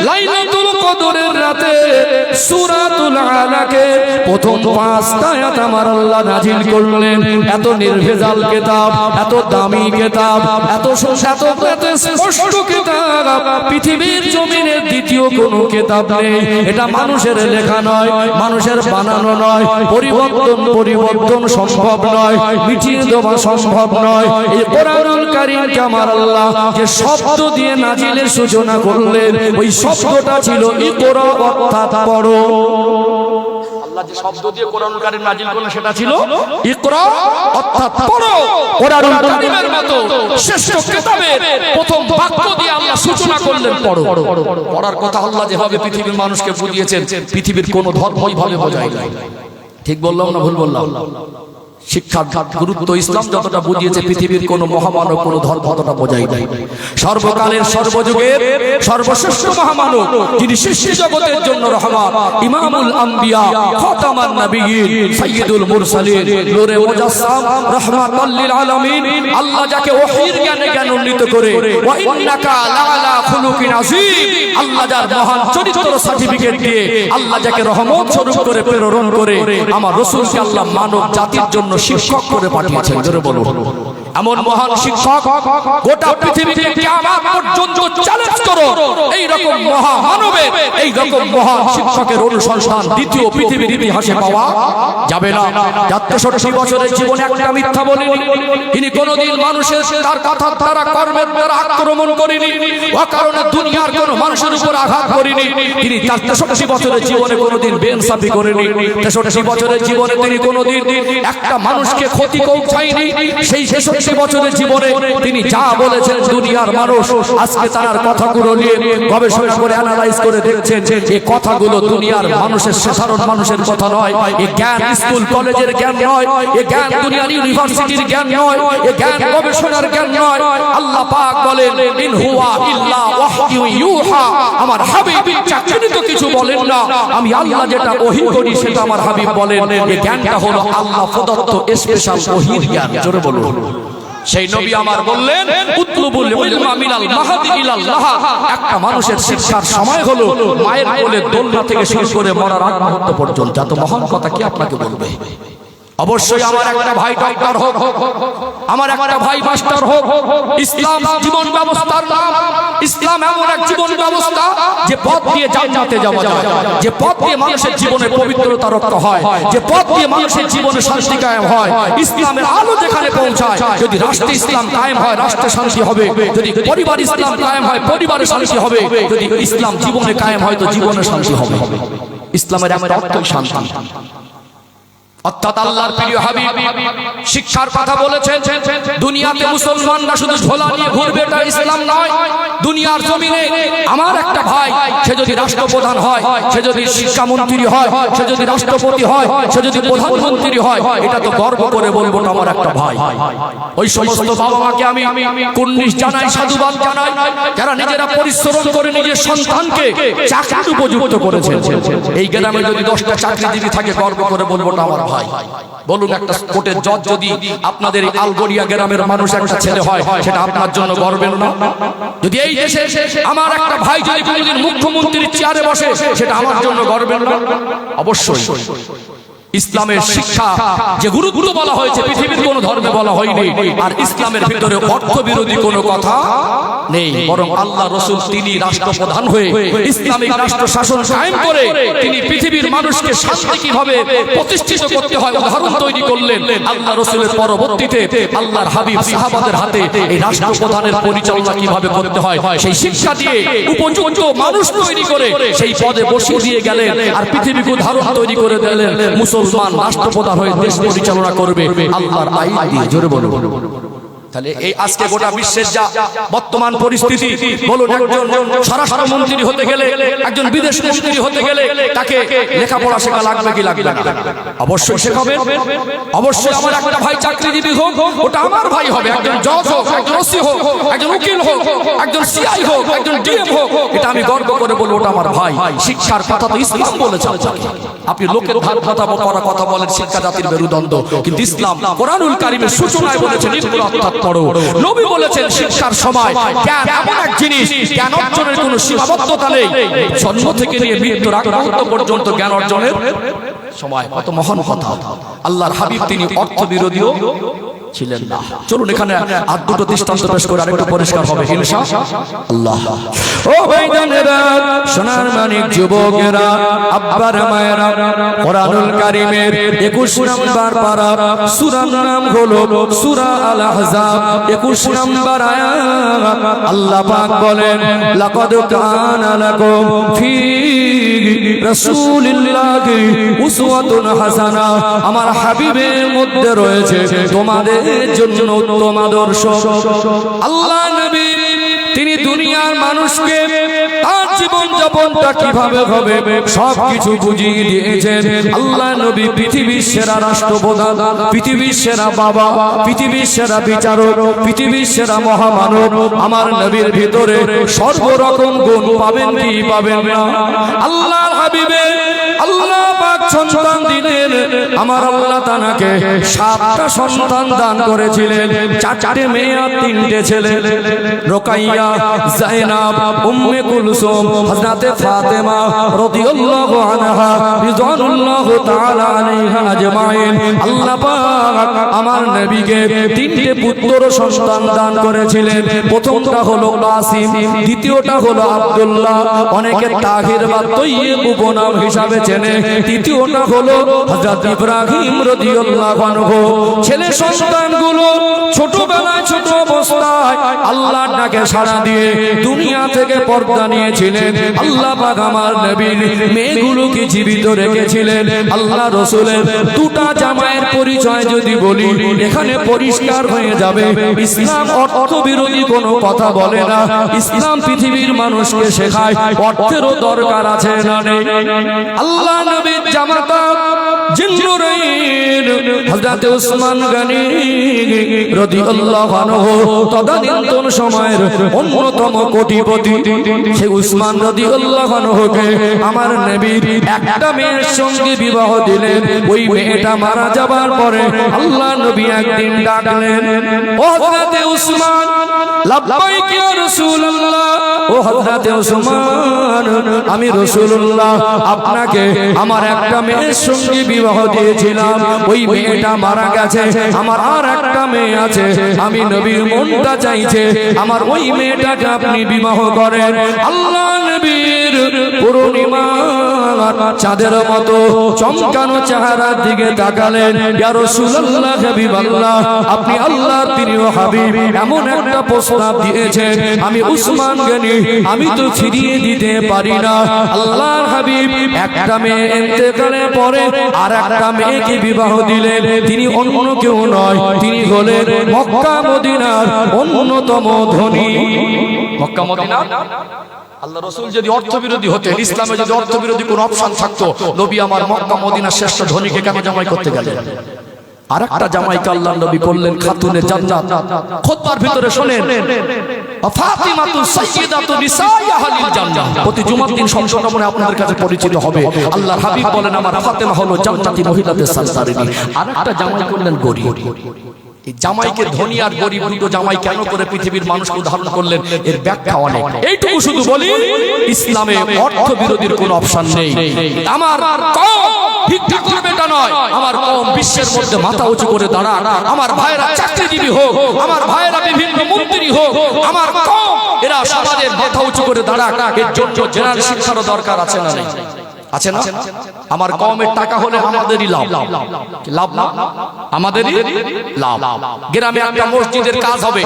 লাইলাতুল কদরের রাতে সূরাতুল আলাকে প্রথম 5 আয়াত আমার আল্লাহ নাজিল করলেন। এত নির্ভেজাল কিতাব, এত দামি কিতাব, এত স্পষ্ট কিতাব পৃথিবীর জমিনে দ্বিতীয় কোনো কিতাব নেই। এটা মানুষের লেখা নয়, মানুষের বানানো নয়, পরিবর্তন সম্ভব নয়, মিটিয়ে দেওয়া সম্ভব নয়। এই কোরআনুল কারীমকে আমার আল্লাহ যে শব্দ দিয়ে নাজিলের সূচনা করলেন, ওই শব্দটা ছিল ইকরা অর্থাৎ পড়ো। আল্লাহ যে শব্দ দিয়ে কোরআনুল কারীম নাজিল করলেন সেটা ছিল ইকরা অর্থাৎ পড়ো। কোরআনুল কারীমের মতো শ্রেষ্ঠ কিতাবের প্রথম বাক্য দিয়ে আল্লাহ সূচনা করলেন পড়ো। পড়ার কথা আল্লাহ যেভাবে পৃথিবীর মানুষকে বুঝিয়েছেন, পৃথিবীর কোনো ধর্মই ভাবে বোঝায় না। ঠিক বললাম না ভুল বললাম? শিক্ষার গুরুত্ব ইসলাম যতটা বুঝিয়েছে, পৃথিবীর কোন মহামানব কোন ধর্ম ততটা বোঝাই নাই। সর্বকালের সর্বযুগের সর্বশ্রেষ্ঠ মহামানব, যিনি সৃষ্টি জগতের জন্য রহমত, ইমামুল আম্বিয়া, খাতামান নবিয়্যিন, সাইয়্যিদুল মুরসালিন, নূরে মুজাসসাম, রাহমাতাল লিল আলামিন, আল্লাহ যাকে ওহীর জ্ঞানে জ্ঞানান্বিত করে ওয়া ইন্নাকা লাআলা খুলুকিন আযীম, আল্লাহ যার মহান চরিত্র সার্টিফিকেট দিয়ে আল্লাহ যাকে রহমত স্বরূপ করে প্রেরণ করে আমার রাসূলকে আল্লাহ মানব জাতির জন্য শিক্ষক করে পাঠিয়েছেন। জোরে বলুন, এমন মহান শিক্ষক গোটা পৃথিবীকে কিয়ামত পর্যন্ত চ্যালেঞ্জ করো, এই রকম মহামানবের, এই রকম মহান শিক্ষকের অনুসন্ধান দ্বিতীয় পৃথিবীর ইতিহাসে পাওয়া যাবে না। 63 বছরের জীবনে একটা মিথ্যা বলেনি তিনি, কোনদিন মানুষের তার কথার দ্বারা কর্মের দ্বারা আক্রমণ করেনি, অকারণে দুনিয়ার কোন মানুষের উপর আঘাত করেনি তিনি। 63 বছরের জীবনে কোনদিন বেইনসাফি করেনি। 63 বছরের জীবনে তিনি কোনদিন একটা মানুষকে ক্ষতি পৌঁছায়নি। সেই 66 বছরের জীবনে তিনি যা বলেছেন, দুনিয়ার মানুষ আজকে তার কথাগুলো নিয়ে গবেষণা করে অ্যানালাইজ করে দেখছেন যে এই কথাগুলো দুনিয়ার মানুষের, সাধারণ মানুষের কথা নয়। এই জ্ঞান স্কুল কলেজের জ্ঞান নয়, এই জ্ঞান দুনিয়ার ইউনিভার্সিটির জ্ঞান নয়, এই জ্ঞান গবেষণার জ্ঞান নয়। আল্লাহ পাক বলেন, ইন হুয়া ইল্লা ওয়াহয়ু ইউহা, আমার হাবিব চাকরিত কিছু বলেন না, আমি আল্লাহ যেটা ওহী করি সেটা আমার হাবিব বলেন। এই জ্ঞানটা হলো আল্লাহ প্রদত্ত স্পেশাল ওহীর জ্ঞান। জোরে বলুন। সেই নবী আমার বললেন, উতলুবুল ইলমা মিনাল মাহদি ইলাল লাহা, একটা মানুষের শিক্ষার সময় হলো মায়ের কোলে দোলনা থেকে শুরু করে মরার আগ মুহূর্ত পর্যন্ত। এত মহান কথা কি আপনাকে বলবে? অবশ্যই আমার একটা ভাই ডক্টর হোক, আমার একটা ভাই মাস্টার হোক, ইসলাম জীবন ব্যবস্থার নাম। ইসলাম এমন এক জীবন ব্যবস্থা যে পথ দিয়ে জান্নাতে যাওয়া যায়, যে পথ দিয়ে মানুষের জীবনে পবিত্রতা রক্ষা হয়, যে পথ দিয়ে মানুষের জীবনে শান্তি কায়েম হয়। ইসলামের আলো যেখানে পৌঁছায়, যদি রাষ্ট্রে ইসলাম কায়েম হয় রাষ্ট্রে শান্তি হবে, যদি পরিবার ইসলাম কায়েম হয় পরিবারে শান্তি হবে, যদি ইসলাম জীবনে কায়েম হয় তো জীবনে শান্তি হবে। ইসলামের একটা অর্থই শান্তি। অর্থাৎ আল্লাহর প্রিয় হাবিব শিক্ষার কথা বলেছেন। দুনিয়াতে মুসলমানরা শুধু ঝোলা নিয়ে ঘুরবে এটা ইসলাম নয়। দুনিয়ার জমিনে আমার একটা ভাই, সে যদি রাষ্ট্রপ্রধান হয়, সে যদি শিক্ষামন্ত্রী হয়, সে যদি রাষ্ট্রপতি হয়, সে যদি প্রধানমন্ত্রী হয়, এটা তো গর্ব করে বলবো না আমার একটা ভাই। ওই সমস্ত বাবা মাকে আমি কুর্নিশ জানাই, সাধুবাদ জানাই, যারা নিজেরা পরিশ্রম করে নিজের সন্তানকে চাকরির উপযুক্ত করেছেন। এই গ্রামে যদি 10টা চাকরিজীবী থাকে, গর্ব করে বলবো না আমার ভাই। বলুন, একটা কোর্টের জজ যদি আপনাদের আলগড়িয়া গ্রামের মানুষ একটা ছেলে হয়, সেটা আপনার জন্য গর্বের না? যদি এই দেশে আমার একটা ভাই যদি কোনোদিন মুখ্যমন্ত্রীর চেয়ারে বসে, সেটা আমার জন্য গর্বের না? অবশ্যই। ইসলামের শিক্ষা যে গুরুত্ব বলা হয়েছে পৃথিবীর কোন ধর্মে বলা হয়নি। আর ইসলামের ভিতরে অর্থ বিরোধী কোনো কথা নেই, বরং আল্লাহ রাসূল তিনি রাষ্ট্রপ্রধান হয়ে ইসলামিক রাষ্ট্র শাসন কায়েম করে তিনি পৃথিবীর মানুষকে শান্তি কিভাবে প্রতিষ্ঠিত করতে হয় উদাহরণ তৈরি করলেন। আল্লাহ রাসূলের পরবর্তীতে আল্লাহর হাবিব সাহাবাদের হাতে এই রাষ্ট্রপ্রধানের পরিচালনা কিভাবে করতে হয় সেই শিক্ষা দিয়ে উপযুক্ত মানুষ তৈরি করে সেই পদে বসিয়ে দিয়ে গেলেন। আর পৃথিবীকে উদাহরণ তৈরি করে দিলেন, মুসলমান রাষ্ট্রপ্রধান হয়ে দেশ পরিচালনা করবে আল্লাহর আইন দিয়ে। জোরে বলুন। তাহলে এই আজকে গোটা বিশ্বের যা বর্তমান পরিস্থিতি, বলুন একজন স্বরাষ্ট্রমন্ত্রী হতে গেলে, একজন বিদেশ মন্ত্রী হতে গেলে তাকে লেখাপড়া শেখা লাগবে কি লাগবে না? অবশ্যই শেখাবে। অবশ্যই আমার একটা ভাই চাকরিজীবী হোক, ওটা আমার ভাই হবে। একজন জজ হোক, একজন ওসি হোক, একজন উকিল হোক, একজন সিআই হোক, একজন ডিএম হোক, এটা আমি গর্ব করে বলবো ওটা আমার ভাই। শিক্ষার কথা তো ইসলাম বলেছে। আপনি লোকের ধার কথা করা কথা বলেন শিক্ষা জাতির মেরুদণ্ড, কিন্তু ইসলাম কোরআনুল কারীমের সূচনায় বলেছেন ইকরা অর্থাৎ পড়ো। নবী বলেছেন শিক্ষার সময় জ্ঞান এমন এক জিনিস, জ্ঞান অর্জনের কোনো সীমাবদ্ধতা নেই। জন্ম থেকে নিয়ে মৃত্যুর আগ মুহূর্ত পর্যন্ত জ্ঞান অর্জনের সময়। কত মহান কথা। আল্লাহর হাবিব তিনি অর্থ বিরোধীও ছিলেন না। চলুন এখানে আর দুটো দৃষ্টান্ত পেশ করে আরেকটু পরিষ্কার হবে ইনশাআল্লাহ। ও ভাইজানেরা, সোনার মানিক যুবকেরা, আব্বার মায়েরা, কোরআনুল কারীমের 21 নম্বর পারা, সূরার নাম হলো সূরা আল আহজাব, 21 নম্বর আয়াত। আল্লাহ পাক বলেন, লাকাদ কানা লাকুম ফি রাসূলিল্লাহি উসওয়াতুন হাসানা, আমার হাবিবের মধ্যে রয়েছে তোমাদের জন্য উত্তম আদর্শ। আল্লাহ নবী তিনি দুনিয়ার মানুষকে তার জীবন যাপনটা কিভাবে হবে সবকিছু বুঝিয়ে দিয়েছেন। আল্লাহ নবী পৃথিবীর সেরা রাষ্ট্রপ্রধান, পৃথিবীর সেরা বাবা, পৃথিবীর সেরা বিচারক, পৃথিবীর সেরা মহামানব। আমার নবীর ভিতরে সর্বরকম গুণ পাবেন কি পাবেন না? আল্লাহর হাবিবে আল্লাহ পাক সন্তান দিলেন। আমার আল্লাহ তাআলাকে 7টা সন্তান দান করেছিলেন, 4টে মেয়ে আর 3টে ছেলে। রুকাইয়া, যায়েনাব, উম্মে কুলসুম, হযরতে ফাতেমা রাদিয়াল্লাহু আনহা, রিদওয়ানুল্লাহ তাআলা আলাইহা আজমাইন। আল্লাহ পাক আমার নবীকে 3টে পুত্র সন্তান দান করেছিলেন। প্রথমটা হলো কাসিম, দ্বিতীয়টা হলো আব্দুল্লাহ, অনেকে তাহির বা তৈয়ব উপনাম হিসাবে চেনে। তৃতীয়টা হলো হযরত ইব্রাহিম রাদিয়াল্লাহু আনহু। ছেলে সন্তানগুলো ছোটবেলায় ছোট অবস্থায় আল্লাহর ডাকে সাড়া দিয়ে দুনিয়া থেকে পর্দা নিয়েছিলেন। আল্লাহ পাক আমার নবীর মেয়েগুলোকে জীবিত রেখেছিলেন। আল্লাহ রাসূলের 2টা জামাইয়ের পরিচয় যদি বলি এখানে পরিষ্কার হয়ে যাবে, ইসলাম অর্থ বিরোধী কোনো কথা বলে না। ইসলাম পৃথিবীর মানুষকে শেখায় অর্থেরও দরকার আছে না নেই। আল্লাহ নবীর জামাতা জিন্নুরাইন হযরত ওসমান গনি রাদিয়াল্লাহু আনহু তদানীন্তন সময়ের অন্যতম কোটিপতি। সেই ওসমান রাদিয়াল্লাহু আনহুকে আমার নবীর একটা মেয়ের সঙ্গে বিবাহ দিলেন। ওই মেয়েটা মারা যাবার পরে আল্লাহ নবী একদিন ডাকলেন, ও হযরত ওসমান, লাব্বাইক ইয়া রাসূলুল্লাহ। ও হযরত ওসমান, আমি রাসূলুল্লাহ আপনাকে আমার একটা মেয়ের সঙ্গে বিবাহ দিয়েছিলাম, ওই মেয়েটা মারা গেছে, আমার আর একটা মেয়ে আছে, আমি নবীর মনটা চাইছে আমার ওই মেয়েটাকে আপনি বিবাহ করেন। আল্লাহ নবীর পূর্ণিমা চাঁদের মতো চমকানো চেহারার দিকে তাকালেন, ইয়া রাসূলুল্লাহ, হাবিবাল্লাহ, আপনি আল্লাহর প্রিয় হাবিব, এমন একটা প্রস্তাব দিয়েছেন আমি উসমান গনি আমি তো ফিরিয়ে দিতে পারি না। আল্লাহর হাবিব একটা মেয়ে ইন্তেকালের পরে আর একটা মেয়েকে বিবাহ দিলেন। তিনি অন্য কেউ নয়, তিনি হলেন মক্কা মদিনার অন্যতম ধনী। মক্কা মদিনা আল্লাহ রাসূল যদি অর্থবিরোধী হতেন, ইসলামে যদি অর্থবিরোধী কোন অপশন থাকতো, নবী আমার মক্কা মদিনার শ্রেষ্ঠ ধনীকে কেন জামাই করতে গেলেন? আরেকটা জামাইকে আল্লাহ নবী করলেন খাতুনে জান্নাত। খুতবার ভিতরে শুনেন, ফাতিমাতু সাইয়্যিদাতু নিসাই আহলিল জান্নাহ। প্রতি জুমার দিন সংশোধনে আপনাদের কাছে পরিচিত হবে। আল্লাহর হাবিব বলেন আমার ফাতেমা হলো জান্নাতি মহিলাদের সরদারিনী। আরেকটা জামাই করলেন গরীব। এই জামাইকে ধনী আর গরীব দুটো জামাই কেন করে পৃথিবীর মানুষকে উদাহরণ করলেন, এর ব্যাখ্যা অনেক। এইটুকু শুধু বলি, ইসলামে অর্থ বিরোধীর কোনো অপশন নেই। আমার কওম ভিক্ষা করবে তা নয়, আমার কওম বিশ্বের মধ্যে মাথা উঁচু করে দাঁড়াক। আমার ভাইরা চাকরিজীবী হোক, আমার ভাইরা বিভিন্ন মন্ত্রী হোক, আমার কওম এরা সমাজের মাথা উঁচু করে দাঁড়াক। এর জন্য জেনারেল শিক্ষারও দরকার আছে না নেই? আছে না? আমার কওমের টাকা হলে আমাদেরই লাভ, লাভ না আমাদেরই লাভ। গ্রামে একটা মসজিদের কাজ হবে,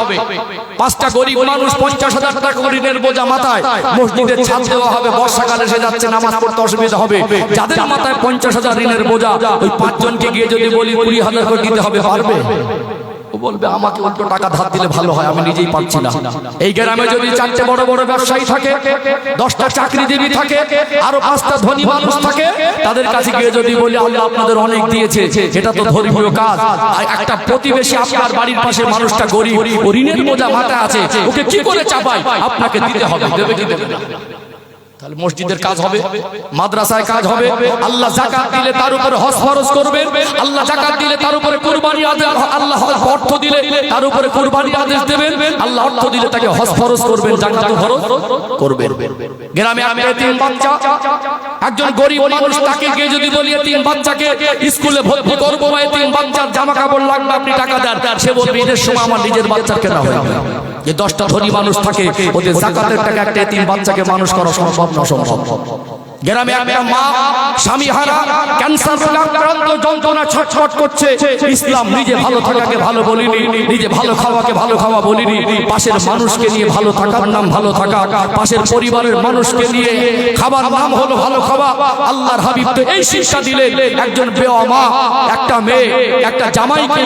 5টা গরিব মানুষ 50,000 টাকা ঋণের বোঝা মাথায়, মসজিদের ছাদ দেওয়া হবে, বর্ষাকালে এসে যাচ্ছে নামাজ পড়তে অসুবিধা হবে, যাদের মাথায় 50,000 ঋণের বোঝা, ওই 5 জনকে গিয়ে যদি বলি 20,000 করে দিতে হবে, পারবে? ও বলবে আমাকে উল্টো টাকা ধার দিলে ভালো হয়, আমি নিজেই পাচ্ছি না। এই গ্রামে যদি 4টে বড় বড় ব্যবসায়ী থাকে, 10টা চাকরিজীবী থাকে, আরো 5টা ধনী মানুষ থাকে, তাদের কাছে গিয়ে যদি বলি আল্লাহ আপনাদের অনেক দিয়েছে, এটা তো ধর্মীয় কাজ। আর একটা প্রতিবেশী আপনার বাড়ির পাশে মানুষটা গরিব, ও ঋণের বোঝা মাথায় আছে, ওকে কি করে চাপাই? আপনাকে দিতে হবে, দেবে কি দেবে না? তাহলে মসজিদের কাজ হবে, মাদ্রাসায় কাজ হবে। আল্লাহ যাকাত দিলে তার উপরে হজ ফরজ করবেন, আল্লাহ যাকাত দিলে তার উপরে কুরবানি আদেশ, আল্লাহ অর্থ দিলে তার উপরে কুরবানি আদেশ দেবেন, আল্লাহ অর্থ দিলে তাকে হজ ফরজ করবেন, যাকাত ফরজ করবেন। গ্রামে একটা এতিম বাচ্চা, একজন গরিব মানুষ, তাকে গিয়ে যদি বলি এতিম বাচ্চাকে স্কুলে ভর্তি করব, বা এতিম বাচ্চার জামা কাপড় লাগবে, আপনি টাকা দেন, সে বলবে ঈদের সময় আমার নিজের বাচ্চার কেনা হয় না। যে 10টা ধনী মানুষ থাকে, ওদের যাকাতের টাকা একটা এতিম বাচ্চাকে মানুষ করা সম্ভব না? সম্ভব। গ্রামে একটা মা স্বামী হারা, ক্যান্সার রোগে আক্রান্ত, যন্ত্রণা ছটফট করছে। ইসলাম নিজে ভালো থাকাকে ভালো বলিনি, নিজে ভালো খাওয়াকে ভালো খাওয়া বলিনি, পাশের মানুষকে নিয়ে ভালো থাকার নাম ভালো থাকা, পাশের পরিবারের মানুষকে নিয়ে খাবার নাম হলো ভালো খাওয়া। আল্লাহর হাবিব তো এই শিক্ষা দিলেন। একজন বেওয়া মা, একটা মেয়ে, একটা জামাইকে,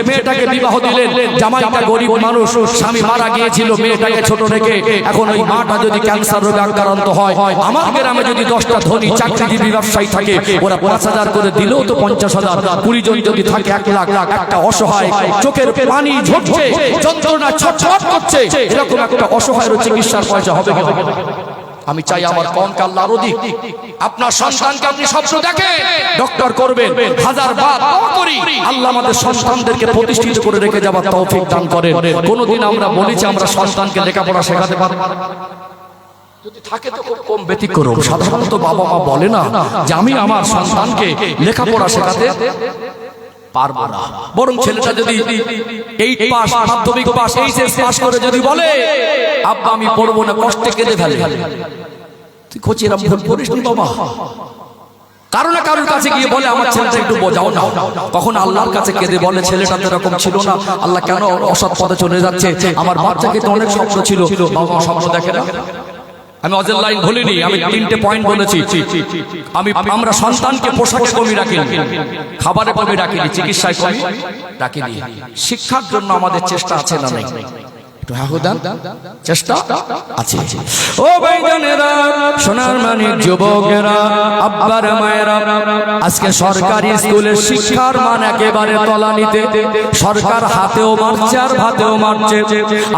মেয়েটাকে বিবাহ দিলেন, জামাইটা গরিব মানুষ, স্বামী মারা গিয়েছিল, মেয়েটাকে ছোট রেখে। এখন ওই মাটা যদি ক্যান্সার রোগে আক্রান্ত হয়, আমার গ্রামে যদি 10টা ধনী চাকরিজীবী ব্যবসায়ী থাকে, ওরা 5,000 করে দিলেও তো 50,000, 20 জন যদি থাকে 1 লাখ। একটা অসহায় চোখের পানি ঝরছে, যন্ত্রণা ছটফট করছে, এরকম একটা অসহায়ের চিকিৎসার পয়সা হবে কি হবে? আমি চাই আমার কমকে আল্লাহ আরো দিক। আপনার সন্তানকে আপনি স্বপ্ন দেখেন ডক্টর করবেন, 1000 বার দোয়া করি আল্লাহ আমাদের সন্তানদেরকে প্রতিষ্ঠিত করে রেখে যাবার তৌফিক দান করেন। কোনদিন আমরা বলেছি আমরা সন্তানকে লেখাপড়া শেখাতে পারবো? যদি থাকে তো খুব কম ব্যতিক্রম। সাধারণত বাবা মা বলে না যে আমি আমার সন্তানকে লেখাপড়া শেখাতে পারবো না, বরং ছেলেটা যদি 8 পাস, মাধ্যমিক পাস, এইচএস পাস করে যদি বলে আব্বা আমি পড়বো না, কষ্টে কেঁদে ফেলে, তুই কোচিরাম ভুল করিস নি বাবা। কারো না কারোর কাছে গিয়ে বলে আমার ছেলেটা একটু বোঝাও না, তখন আল্লাহর কাছে কেঁদে বলে ছেলেটা তো এরকম ছিল না, আল্লাহ কেন অসৎ পথে চলে যাচ্ছে? আমার বাচ্চাকে তো অনেক স্বপ্ন ছিল, বাবা স্বপ্ন দেখে না। আমি অজের লাইন বলিনি, আমি 3টে পয়েন্ট বলেছি। আমরা সন্তানকে পোশাকে কমি রাখিনি, খাবারে কমি রাখিনি, চিকিৎসায় কমি রাখিনি। শিক্ষার জন্য আমাদের চেষ্টা আছে না নেই? চেষ্টা আছে। ও ভাইজানেরা, সোনার মানিক যুবকেরা, আব্বার মায়েরা, আজকে সরকারি স্কুলের শিক্ষার মান একেবারে তলানিতে। সরকার হাতেও মারছে আর ভাতেও মারছে।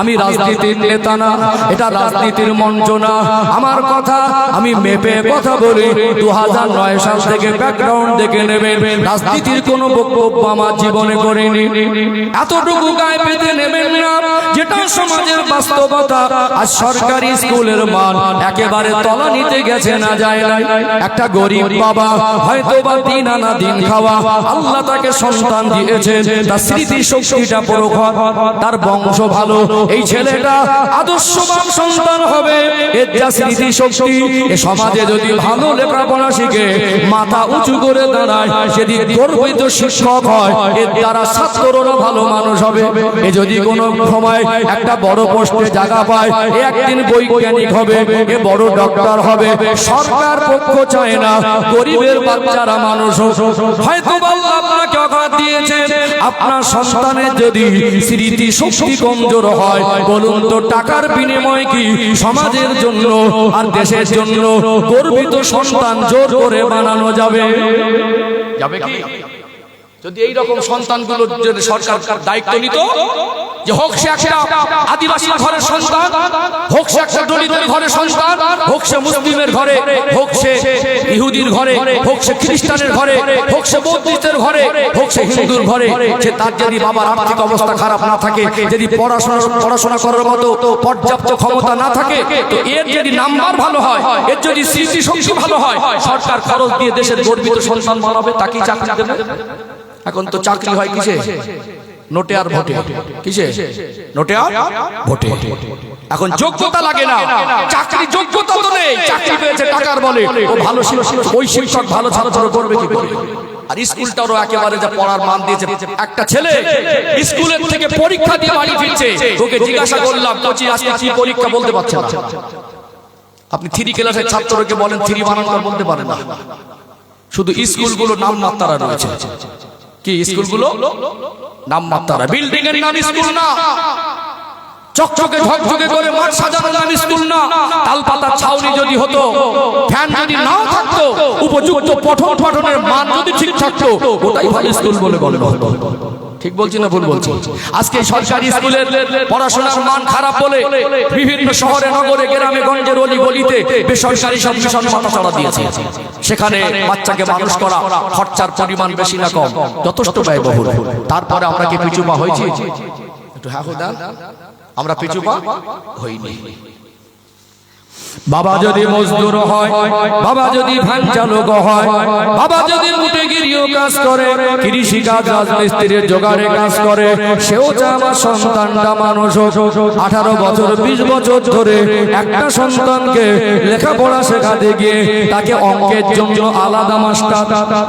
আমি রাজনীতির নেতা না, এটা রাজনীতির মঞ্চ না। আমার কথা আমি মেপে কথা বলি। 2009 সাল থেকে ব্যাকগ্রাউন্ড দেখে নেবেন, রাজনীতির কোনো বক্তব্য আমার জীবনে করিনি। এতটুকু গায়ে পেতে নেবেন না, যেটা সমাজের বাস্তবতা। আজ সরকারি স্কুলের মান একেবারে তলানিতে গেছে, না যায় না। একটা গরিব বাবা হয়তো বা দিন আনা দিন খাওয়া, আল্লাহ তাকে সন্তান দিয়েছেন, তার স্মৃতি শক্তিটা প্রখর, তার বংশ ভালো, এই ছেলেটা আদর্শবান সন্তান হবে। এর যা স্মৃতি শক্তি, এ সমাজে যদি ভালো লেখাপড়া শিখে মাথা উঁচু করে দাঁড়ায়, সেদিন গর্বিত শিক্ষক হয়, এর দ্বারা ছাত্ররা ভালো মানুষ হবে। এ যদি কোনো সময় একটা বড় পোস্টে জায়গা পায়, একদিন বৈজ্ঞানিক হবে, এ বড় ডক্টর হবে। সরকার পক্ষ চায় না গরিবের বাচ্চারা মানুষ হয়তো আল্লাহ আপনাকে অগাধ দিয়েছেন। আপনার সন্তানের যদি স্মৃতি শক্তি কমজোর হয়, বলুন তো টাকার বিনিময়ে কি সমাজের জন্য আর দেশের জন্য গর্বিত সন্তান জোর করে বানানো যাবে? যাবে কি? যদি এইরকম সন্তানগুলো যদি সরকার দায়িত্ব নিত, যে হোক সে একটা আদিবাসীর ঘরের সন্তান, হোক সে একটা দলিতের ঘরের সন্তান, হোক সে মুসলিমের ঘরে, হোক সে ইহুদির ঘরে, হোক সে খ্রিস্টানের ঘরে, হোক সে বৌদ্ধের ঘরে, হোক সে হিন্দুর ঘরে, সে তার যদি বাবার আর্থিক অবস্থা খারাপ না থাকে, যদি পড়াশোনা করার মতো পর্যাপ্ত ক্ষমতা না থাকে, তো এর যদি নাম্বার ভালো হয়, এর যদি স্মৃতি শক্তি ভালো হয়, সরকার খরচ দিয়ে দেশের গর্বিত সন্তান বানাবে, তাকেই চাকরি দেবে। এখন তো চাকরি হয় কিসে? নোটে আর ভোটে। কিসে? নোটে আর ভোটে। এখন যোগ্যতা লাগে না, চাকরি যোগ্যতা তো নেই, চাকরি পেয়েছে টাকার বলে। ও ভালো শিক্ষক, ওই শিক্ষক ভালো ছাত্র করবে কি করে? আর স্কুলটারও একেবারে যা পড়ার মান দিয়েছে। একটা ছেলে স্কুলের থেকে পরীক্ষা দিয়ে বাড়ি ফিরছে, তোকে জিজ্ঞাসা করলাম কোচি আজকে কি পরীক্ষা, বলতে পারছে না। আপনি 3 ক্লাসের ছাত্রকে বলেন 3 বানানো, বলতে পারে না। শুধু স্কুলগুলো নাম মাত্রা রয়েছে। কি স্কুলগুলো নাম মাত্রা, বিল্ডিং এর নাম স্কুল না, চকচকে ঝকঝকে করে মাঠ সাজানোর নাম স্কুল না, তালপাতার ছাউনি যদি হতো, ফ্যান যদি নাও থাকতো, উপযুক্ত পঠন পাঠনের মান যদি ঠিক থাকতো, ওটাই ভালো স্কুল বলে গণ্য হতো। ঠিক বলছি না ভুল বলছি? আজকে সরকারি স্কুলের পড়াশোনার মান খারাপ বলে বিভিন্ন শহরে নগরে গ্রামে গঞ্জের অলি গলিতে বেসরকারি সব মিশন মাথা চড়া দিয়েছে। সেখানে বাচ্চাকে মানুষ করা খরচার পরিমাণ বেশি না কম, যথেষ্ট ব্যয়বহুল। তারপরে আমরা কি পিছুপা হয়েছি? একটু হ্যাঁ দান, আমরা পিছুপা হইনি। বাবা যদি মজদুর হয়, বাবা যদি ভ্যান চালক হয়, বাবা যদি মুটেগিরিও কাজ করে, কৃষি কাজ রাজমিস্ত্রির জোগাড়ে কাজ করে, সেও চায় আমার সন্তানটা মানুষ হোক। 18 বছর 20 বছর ধরে একটা সন্তানকে লেখাপড়া শেখাতে গিয়ে তাকে অঙ্কের জন্য আলাদা মাস্টার,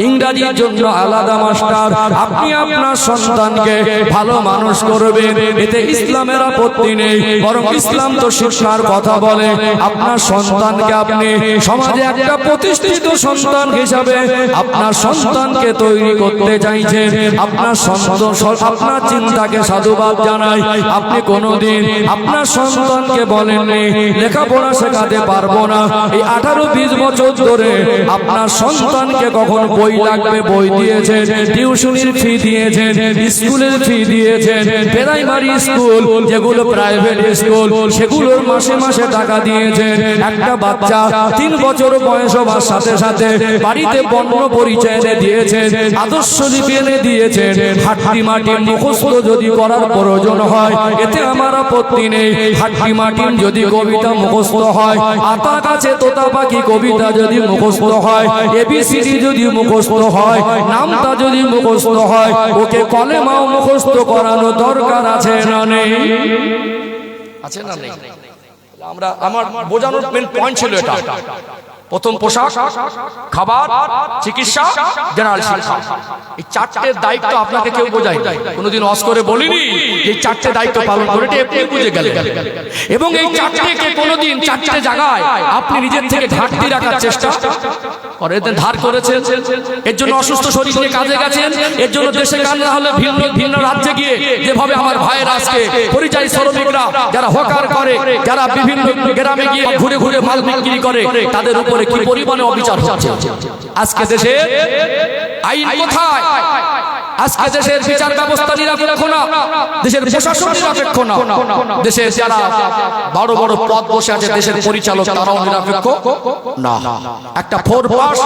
ইংরেজির জন্য আলাদা মাস্টার, আপনি আপনার সন্তানকে ভালো মানুষ করবেন, এতে ইসলামের আপত্তি নেই। বরং ইসলাম তো শিক্ষার কথা বলে। আপনার সন্তানকে আপনি সমাজে একটা প্রতিষ্ঠিত সন্তান হিসাবে আপনার সন্তানকে তৈরি করতে চাইছেন, আপনার আপনার চিন্তাকে সাধুবাদ জানাই। আপনি কোনোদিন আপনার সন্তানকে বলেননি লেখাপড়া শেখাতে পারবো না। এই 18-20 বছর ধরে আপনার সন্তানকে কখন বই লাগবে বই দিয়েছেন, টিউশনির ফি দিয়েছেন, স্কুলের ফি দিয়েছেন, প্রাইমারি স্কুল যেগুলো প্রাইভেট স্কুল সেগুলোর মাসে মাসে টাকা দিয়েছেন। একটা বাচ্চা 3 বছর বয়স হওয়ার সাথে সাথে বাড়িতে বর্ণ পরিচয় এনে দিয়েছেন, আদর্শ লিপি এনে দিয়েছেন। হাট্টি মাটি মুখস্থ যদি করার প্রয়োজন হয় এতে আমার আপত্তি নেই। হাট্টি মাটি যদি কবিতা মুখস্থ হয়, আতা কাছে তোতা পাখি কবিতা যদি মুখস্থ হয়, এবিসিডি যদি মুখস্থ হয়, নামটা যদি মুখস্থ হয়, ওকে কলেমাও মুখস্থ করানো দরকার আছে না নেই? আছে না নেই? আমরা আমার বোঝানোর মেন পয়েন্ট ছিল এটা। প্রথম পোশাক, খাবার, চিকিৎসা, জেনারেল শিক্ষা, এই 4টে দায়িত্ব আপনাকে কেউ বোঝায় কোনোদিন ওয়াজ করে বলিনি। এই 4টে দায়িত্ব পালন করে আপনি বুঝে গেলেন। এবং এই 4টেকে কোনোদিন 4টে জায়গায় আপনি নিজের থেকে ঘাটতি রাখার চেষ্টা করেন, ধার করেছেন, এর জন্য অসুস্থ শরীর নিয়ে কাজে গেছেন, এর জন্য দেশে গান না হলে ভিন্ন ভিন্ন রাজ্যে গিয়ে যেভাবে আমার ভাইয়েরা আজকে পরিযায়ী শ্রমিকরা যারা হকার করে, যারা বিভিন্ন গ্রামে গিয়ে ঘুরে ঘুরে মাল বিক্রি করে, তাদের উপরে কি পরিমাণে অবিচার হচ্ছে। আজকে দেশে আইন কোথায়? আজকে দেশের বিচার ব্যবস্থা নিরপেক্ষ না, দেশের প্রশাসন নিরপেক্ষ না, দেশে যারা বড় বড় পদ বসে আছে দেশের পরিচালক তারাও নিরপেক্ষ না। একটা 4 পাস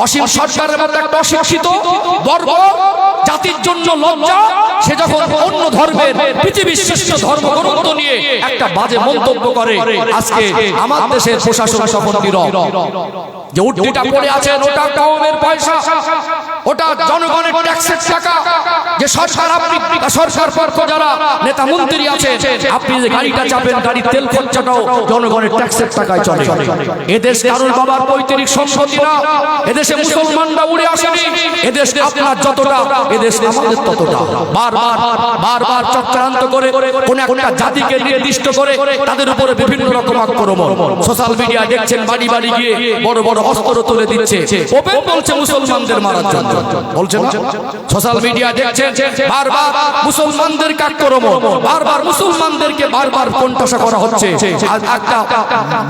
অসীম সরকারের মতো একটা অশিক্ষিত বর্বর জাতির জন্য লজ্জা, সে যখন অন্য ধর্মের পৃথিবীর শ্রেষ্ঠ ধর্মগ্রন্থ নিয়ে একটা বাজে মন্তব্য করে, আজকে আমার দেশের প্রশাসন তখন নীরব। যে উট্টিটা পড়ে আছেন ওটা কওমের পয়সা, ওটা জনগণের ট্যাক্সের টাকা। যে সরকার আপনি সরকার পক্ষ যারা নেতা মন্ত্রী আছে, আপনি যে গাড়িটা চাপেন গাড়ির তেল খরচাটাও জনগণের ট্যাক্সের টাকায় চলে। এদেশ কারোর বাবার পৈতৃক সম্পত্তি না, এদেশে মুসলমানরা উড়ে আসেনি, এদেশ আপনার যতটা এদেশ আমাদের ততটা। বারবার চক্রান্ত করে কোন একটা জাতিকে নির্দিষ্ট করে তাদের উপরে বিভিন্ন রকম আক্রমণ। সোশ্যাল মিডিয়া দেখছেন বাড়ি বাড়ি গিয়ে বড় বড় অস্ত্র তুলে দিচ্ছে, ওপেন বলছে মুসলমানদের মারার জন্য, বলছে না? সোশ্যাল মিডিয়া দেখছেন বারবার মুসলমানদেরকে আক্রমণ, বারবার মুসলমানদেরকে বারবার কোণঠাসা করা হচ্ছে। একটা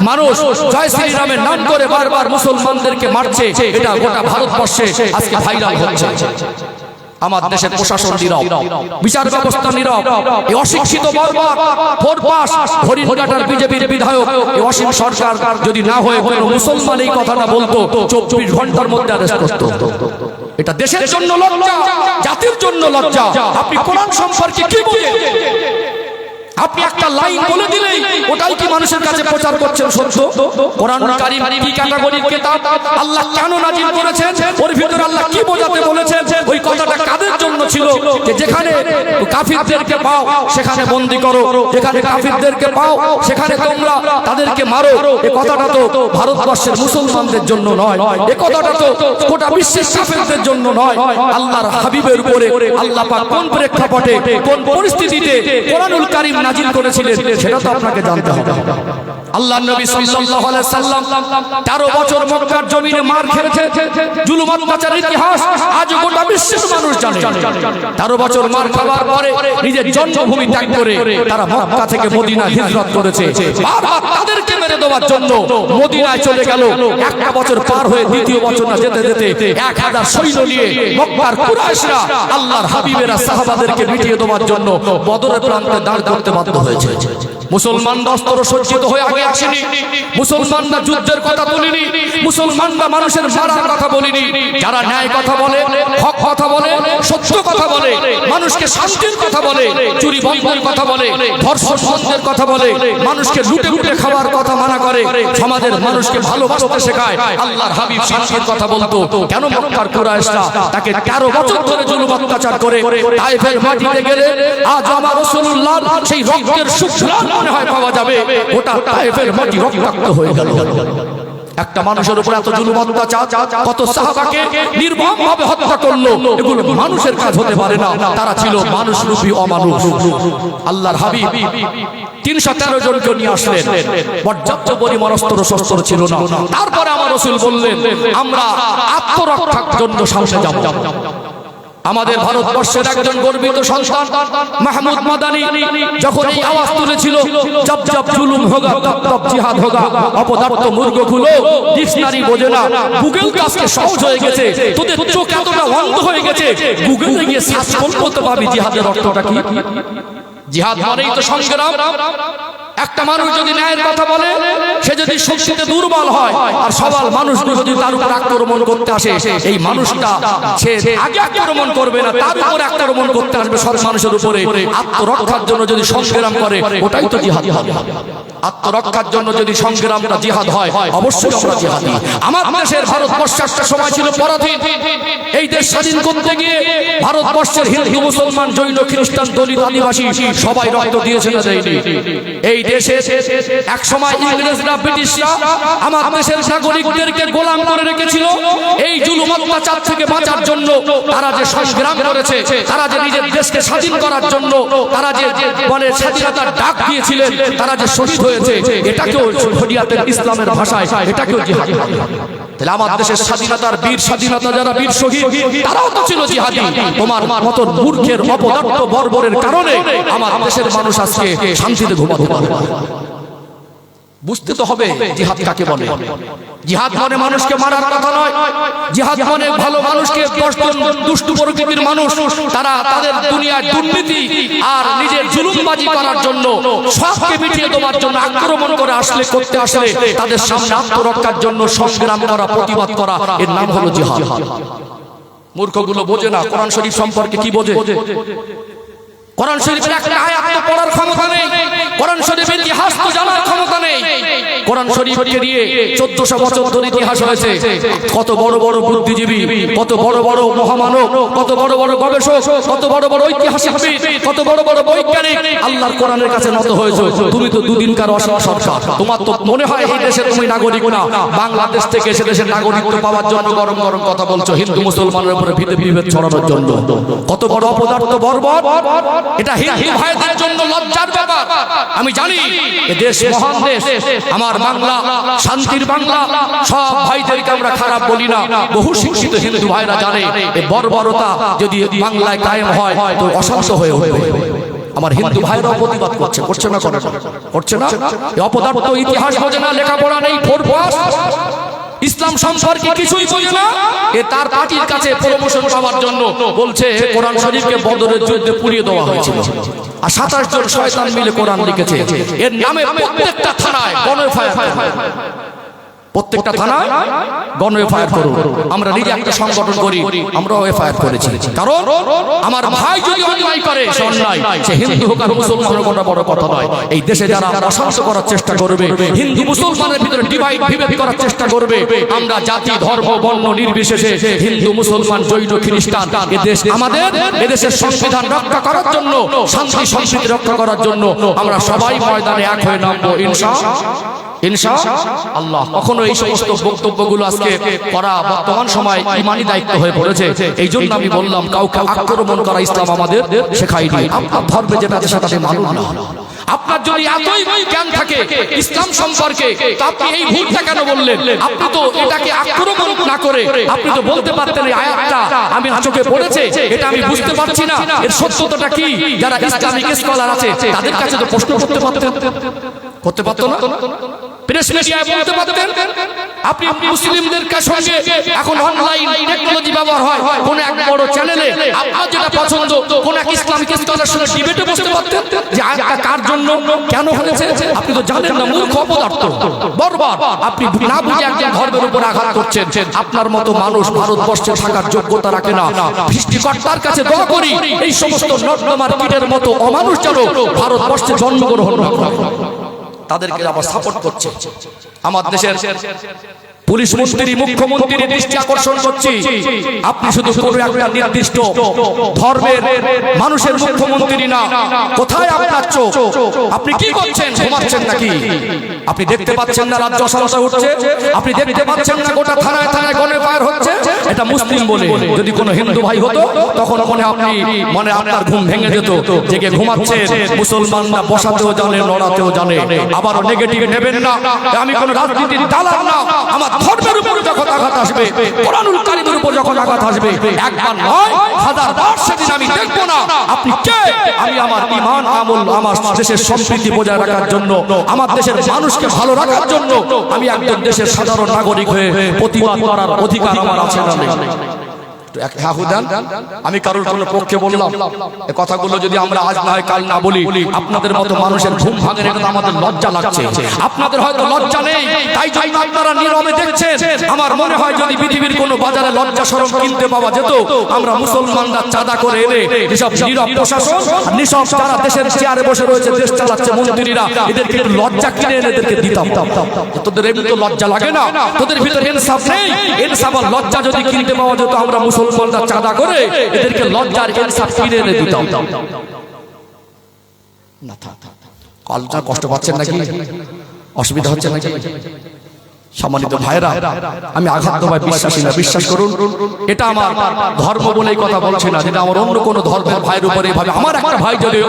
মানুষ জয় শ্রীরামের নাম করে বারবার মুসলমানদেরকে মারছে, এটা গোটা ভারতবর্ষে আজকে ভাইরাল হচ্ছে। আমার দেশের প্রশাসন নীরব, বিচার ব্যবস্থা নীরব। এই অশিক্ষিত বর্বর 4 পাস হরিণঘাটার বিজেপির বিধায়ক এই অসীম সরকার যদি না হয়ে কোনো মুসলমান এই কথাটা বলতো, 24 ঘন্টার মধ্যে অ্যারেস্ট করতো। এটা দেশের জন্য লজ্জা, জাতির জন্য লজ্জা। আপনি কোরআন সম্পর্কে কি বলেন? আপনি একটা লাইন বলে দিলেই ওটাই কি মানুষের কাছে প্রচার করছেন সত্য? কোরআনুল কারীম কি ক্যাটাগরির কিতাব, আল্লাহ কেন নাজিল করেছেন, ওর ভিতরে আল্লাহ কি বোঝাতে বলেছেন, ওই কথাটা কাদের জন্য ছিল? যে যেখানে কাফিরদেরকে পাও সেখানে বন্দী করো, যেখানে কাফিরদেরকে পাও সেখানে তোমরা তাদেরকে মারো। এই কথাটা তো ভারতবর্ষের মুসলমানদের জন্য নয়, এই কথাটা তো গোটা বিশ্বের কাফিরদের জন্য নয়। আল্লাহর হাবিবের উপরে আল্লাহ পাক কোন প্রেক্ষাপটে কোন পরিস্থিতিতে কোরআনুল কারীম নাজিল করেছিলেন সেটা তো আপনাকে জানতে হবে। আল্লাহ নবী সাল্লাল্লাহু আলাইহি সাল্লাম 13 বছর মক্কার জমিনে মার খেয়েছে, জুলুম অত্যাচারের ইতিহাস আজ গোটা বিশ্বের মানুষ জানে 13 বছর মার খাবার পরে নিজের জন্মভূমি ত্যাগ করে তারা মক্কা থেকে মদিনা হিজরত করেছে। বারবার তাদেরকে মেরে দেওয়ার জন্য মদিনায় চলে গেল। একটা বছর পার হয়ে দ্বিতীয় বছর না যেতে যেতে 1000 সৈন্য নিয়ে মক্কার কুরাইশরা আল্লাহর হাবিবেরা সাহাবাদেরকে মিটিয়ে দেওয়ার জন্য বদরের প্রান্তে দাঁড় করতে বাধ্য হয়েছে। মুসলমানরা অস্ত্র সজ্জিত হয়ে আগে আসেনি, মুসলমানরা যুদ্ধের কথা বলেনি, মুসলমানরা মানুষের মারার কথা বলেনি। যারা ন্যায় কথা বলে, হক কথা বলে, সত্য কথা বলে, মানুষকে শান্তির কথা বলে, চুরি বন্ধের কথা বলে, ধর্ষণ বন্ধের কথা বলে, মানুষকে লুটে লুটে খাওয়ার কথা মানা করে, সমাজের মানুষকে ভালোবাসতে শেখায়, আল্লাহর হাবিব শান্তির কথা বলতো। কেন মক্কার কুরাইশরা তাকে 13 বছর ধরে জুলুম অত্যাচার করে তায়েফের মাটিতে গেলে আজ আমার রাসূলুল্লাহ সেই রক্তের সুঘ্রাণ মনে হয় পাওয়া যাবে। ওটা তায়েফের মাটি রক্তাক্ত হয়ে গেল। একটা মানুষের উপর এত জুলুম অত্যাচার, কত সাহাবাকে নির্মমভাবে হত্যা করলো, এগুলো মানুষের কাজ হতে পারে না। তারা ছিল মানুষরূপী অমানুষ। আল্লাহর হাবিব 313 জনকে নিয়ে আসলেন, পর্যাপ্ত পরিমাণ অস্ত্র শস্ত্র ছিল না। তারপরে আমার রাসূল বললেন, আমরা আত্মরক্ষার জন্য সামনে যাব। আমাদের ভারতবর্ষের একজন গর্বিত সন্তান মাহমুদ মাদানী যখন এই আওয়াজ তুলেছিল, জব জব জুলুম হোগা তব তব জিহাদ হোগা, অপদার্থ মূর্খগুলো ডিকশনারি বোঝে না, গুগল কাজকে সহজ হয়ে গেছে, তোদের চোখ এতটা অন্ধ হয়ে গেছে, গুগলে গিয়ে সার্চ করতে পাবি জিহাদের অর্থটা কি। জিহাদ মানেই তো সংগ্রাম। একটা মানুষ যদি ন্যায়ের কথা বলে, সে যদি শক্তিতে দুর্বল হয় আর সবাল মানুষগুলো যদি তার উপর আক্রমণ করতে আসে, এই মানুষটা সে আগে আক্রমণ করবে না, তার উপর আক্রমণ করতে আসবে সব মানুষের উপরে। আত্মরক্ষার জন্য যদি সংগ্রাম করে, ওটাই তো জিহাদ হবে। আত্মরক্ষার জন্য যদি সংগ্রামটা জিহাদ হয়, অবশ্যই আমরা জিহাদি। আমার দেশের ভারতবর্ষ একটা সময় ছিল পরাধীন। এই দেশ স্বাধীন করতে গিয়ে ভারতবর্ষের হিন্দু, মুসলমান, জৈন, খ্রিস্টান, দলিত, আদিবাসী সবাই রক্ত দিয়েছে না দেয়নি? এই দেশে এক সময় ইংরেজরা, ব্রিটিশরা আমার দেশের নাগরিকদেরকে গোলাম করে রেখেছিল। এই জুলুম অত্যাচার থেকে বাঁচার জন্য তারা যে সংগ্রাম করেছে, তারা যে নিজের দেশকে স্বাধীন করার জন্য তারা যে বলে স্বাধীনতার ডাক দিয়েছিলেন, তারা যে শহীদ হয়েছে, এটাকেও শরিয়াতের ইসলামের ভাষায় এটাকেও জিহাদ। তাহলে আমার দেশের স্বাধীনতার বীর, স্বাধীনতা যারা বীর শহীদ, তারাও তো ছিল জিহাদি। তোমার মত মূর্খের অপদার্থ বর্বরের কারণে আমার দেশের মানুষ আজকে শান্তিতে ঘুমাতে পারে। বুঝতে তো হবে জিহাদ কাকে বলে। জিহাদ মানে মানুষকে মারার কথা নয়। জিহাদ মানে ভালো মানুষকে, দুষ্ট প্রকৃতির মানুষ তারা তাদের দুনিয়ার দুর্নীতি আর নিজের জুলুমবাজি করার জন্য, সবকে মিটিয়ে দেওয়ার জন্য আক্রমণ করে আসলে, করতে আসলে তাদের সামনে আত্মরক্ষার জন্য সংগ্রাম করা, প্রতিবাদ করা, এর নাম হলো জিহাদ। মূর্খগুলো বোঝে না কোরআন শরীফ সম্পর্কে কি বোঝে। কোরআন শরীফের একটা আয়াত তো পড়ার ক্ষমতা নেই, কোরআন শরীফের ইতিহাস তো জানার ক্ষমতা নেই। কোরআন শরীফকে নিয়ে 1400 বছর ধরে ইতিহাস হয়েছে। কত বড় বড় বুদ্ধিজীবী, কত বড় বড় মহামানব, কত বড় বড় গবেষক, কত বড় বড় ঐতিহাসিকবিদ, কত বড় বড় বৈজ্ঞানিক আল্লাহর কোরআনের কাছে নত হয়েছে। তুমি তো দুদিনকার অসম সরকার, তোমার তো মনে হয় এই দেশের তুমি নাগরিক না। বাংলাদেশ থেকে এসে দেশের নাগরিকত্ব পাওয়ার জন্য গরম গরম কথা বলছো, হিন্দু মুসলমানের উপরে বিভেদ ছড়ানোর জন্য। কত বড় অপদার্থ বর্বর! এটা হিন্দু ভাইদের জন্য লজ্জার ব্যাপার। আমি জানি এ দেশ মহান দেশ, আমার বাংলা শান্তির বাংলা। সব ভাইদেরকে আমরা খারাপ বলি না, বহু শিক্ষিত হিন্দু ভাইরা জানে এ বর্বরতা যদি বাংলায় কায়েম হয় তো অশান্ত হয়ে উঠবে। আমার হিন্দু ভাইরা প্রতিবাদ করছে, করছে না? করছে না? অপদার্থ ইতিহাস বোঝে না, লেখাপড়া নেই, ফোরপাস, ইসলাম সম্পর্কে কিছুই বোঝে না। এ তার পার্টির কাছে প্রমোশন পাওয়ার জন্য বলছে কোরআন শরীফকে বদরের যুদ্ধে পুড়িয়ে দেওয়া হয়েছিল, আর 27 জন শয়তান মিলে কোরআন লিখেছে। এর নামে প্রত্যেকটা থানায় গণএফআইআর, প্রত্যেকটা থানায় গণএফআইআর করুন। আমরা নিজে একটা সংগঠন করি, আমরাও এফআইআর করেছি। কারণ আমার ভাই যদি অন্যায় করে, সে অন্যায়, সে হিন্দু হোক আর মুসলমান হোক, বড় কথা নয়। এই দেশে যারা অশান্ত করার চেষ্টা করবে, হিন্দু মুসলমানের ভিতরে ডিভাইড বিভেদ করার চেষ্টা করবে, আমরা জাতি ধর্ম বর্ণ নির্বিশেষে হিন্দু মুসলমান জৈন খ্রিস্টান, এ দেশ আমাদের, এ দেশের সংবিধান রক্ষা করার জন্য, শান্তি সম্প্রীতি রক্ষা করার জন্য আমরা সবাই ময়দানে এক হয়ে নামবো ইনশাআল্লাহ। কখনো এই সমস্ত বক্তব্যগুলো আজকে করা বর্তমান সময় ইমানি দায়িত্ব হয়ে পড়েছে। এই জন্য আমি বললাম কাউকে আক্রমণ করা ইসলাম আমাদের শেখায়নি। আপনার ধর্মে যেটা আছে সেটাকে মানুন না। আপনার যদি এতই জ্ঞান থাকে ইসলাম সম্পর্কে, তা আপনি এই ভুলটা কেন বললেন? আপনি তো এটাকে আক্রমণ না করে আপনি তো বলতে পারতেন এই আয়াতটা আমি চোখে পড়েছে, এটা আমি বুঝতে পারছি না, এর সত্যতাটা কি? যারা ইসলামিক স্কলার আছে তাদের কাছে তো প্রশ্ন করতে পারতেন, করতে পারতো না? প্রেস মিডিয়ায় বলতে পারতেন। আপনি মুসলিমদের সঙ্গে এখন অনলাইন টেকনোলজি ব্যবহার হয়, কোন এক বড় চ্যানেলে আপনার যেটা পছন্দ কোন এক ইসলামিক স্কলারের সঙ্গে ডিবেটে বসতে পারতেন যে আয়াতটা কার জন্য কেন হয়েছে। আপনি তো জানেন না, মূর্খ অপদার্থ বর্বর। আপনি না বুঝে একজন ধর্মের উপর আঘাত করছেন। আপনার মতো মানুষ ভারতবর্ষে থাকার যোগ্যতা রাখে না। সৃষ্টিকর্তার কাছে দোয়া করি এই সমস্ত নর্দমার কীটের মতো অমানুষ যেন ভারতবর্ষে জন্মগ্রহণ না করে। তাদেরকে আবার সাপোর্ট করছে। আমার দেশের পুলিশ মন্ত্রী মুখ্যমন্ত্রীর দৃষ্টি আকর্ষণ করছি, আপনি শুধু কোনো একটা নির্দিষ্ট ধর্মের মানুষের মুখ্যমন্ত্রী না। কোথায় আপনার চোখ? আপনি কি করছেন? ঘুমাচ্ছেন নাকি? আপনি দেখতে পাচ্ছেন না রাজ্য অশান্তি উঠছে? আপনি দেখতে পাচ্ছেন না গোটা থানায় থানায় গণে ফায়ার হচ্ছে? এটা মুসলিম বলে, যদি কোনো হিন্দু ভাই হতো তখন মনে আপনার ঘুম ভেঙে যেত, জেগে ঘুমাচ্ছে। মুসলমানরা বসাতেও জানে, লড়াতেও জানে। আবারও নেগেটিভ নেবেন না, আমি কোনো রাজনীতির দালাল না। আমার ধর্মের উপর যখন আঘাত আসবে, কোরআনুল কারীমের উপর যখন আঘাত আসবে, একবার নয় হাজারবার সেদিন আমি দেখব না আপনি কে। আমি আমার ঈমান আমল, আমার দেশের সম্প্রীতি বজায় রাখার জন্য, আমার দেশের মানুষকে ভালো রাখার জন্য আমি একজন দেশের সাধারণ নাগরিক হয়ে প্রতিবাদ করার অধিকার আমার আছে না? আমি কারোর কোনো পক্ষে বললাম, এই কথাগুলো যদি আমরা আজ না হয় কাল না বলি, আপনাদের মতো মানুষের ঘুম ভাঙে, এটা আমাদের লজ্জা লাগছে। আপনাদের হয়তো লজ্জা নেই, তাই জন্য আপনারা নীরবে দেখছেন। আমার মনে হয় যদি পৃথিবীর কোনো বাজারে লজ্জা শরম কিনতে পাওয়া যেত, আমরা মুসলমানরা চাঁদা করে এনে যেসব নীরব প্রশাসন, নিসব যারা দেশের চেয়ারে বসে রয়েছে, দেশ চালাচ্ছে মন্ত্রীরা, এদেরকে একটু লজ্জা কিনে এনে এদেরকে দিতাম। তোদের এমনি তো লজ্জা লাগে না? তোদের ভিতরে ইনসাফ নেই? ইনসাফ আর লজ্জা যদি কিনতে পাওয়া যেত, আমরা মুসলমানরা চাঁদা করে এদেরকে লজ্জার ইনসাফ কিনে এনে দিতাম। না থাক, কলটা কষ্ট পাচ্ছেন নাকি? অসুবিধা হচ্ছে নাকি? সম্মানিত ভাইরা, আমি আঘাত দেওয়ায় বিশ্বাসী না। বিশ্বাস করুন, এটা আমার ধর্ম বলেই কথা বলছি না, যেটা আমার অন্য কোনো ধর্মের ভাইয়ের উপরে এভাবে আমার একটা ভাই যদি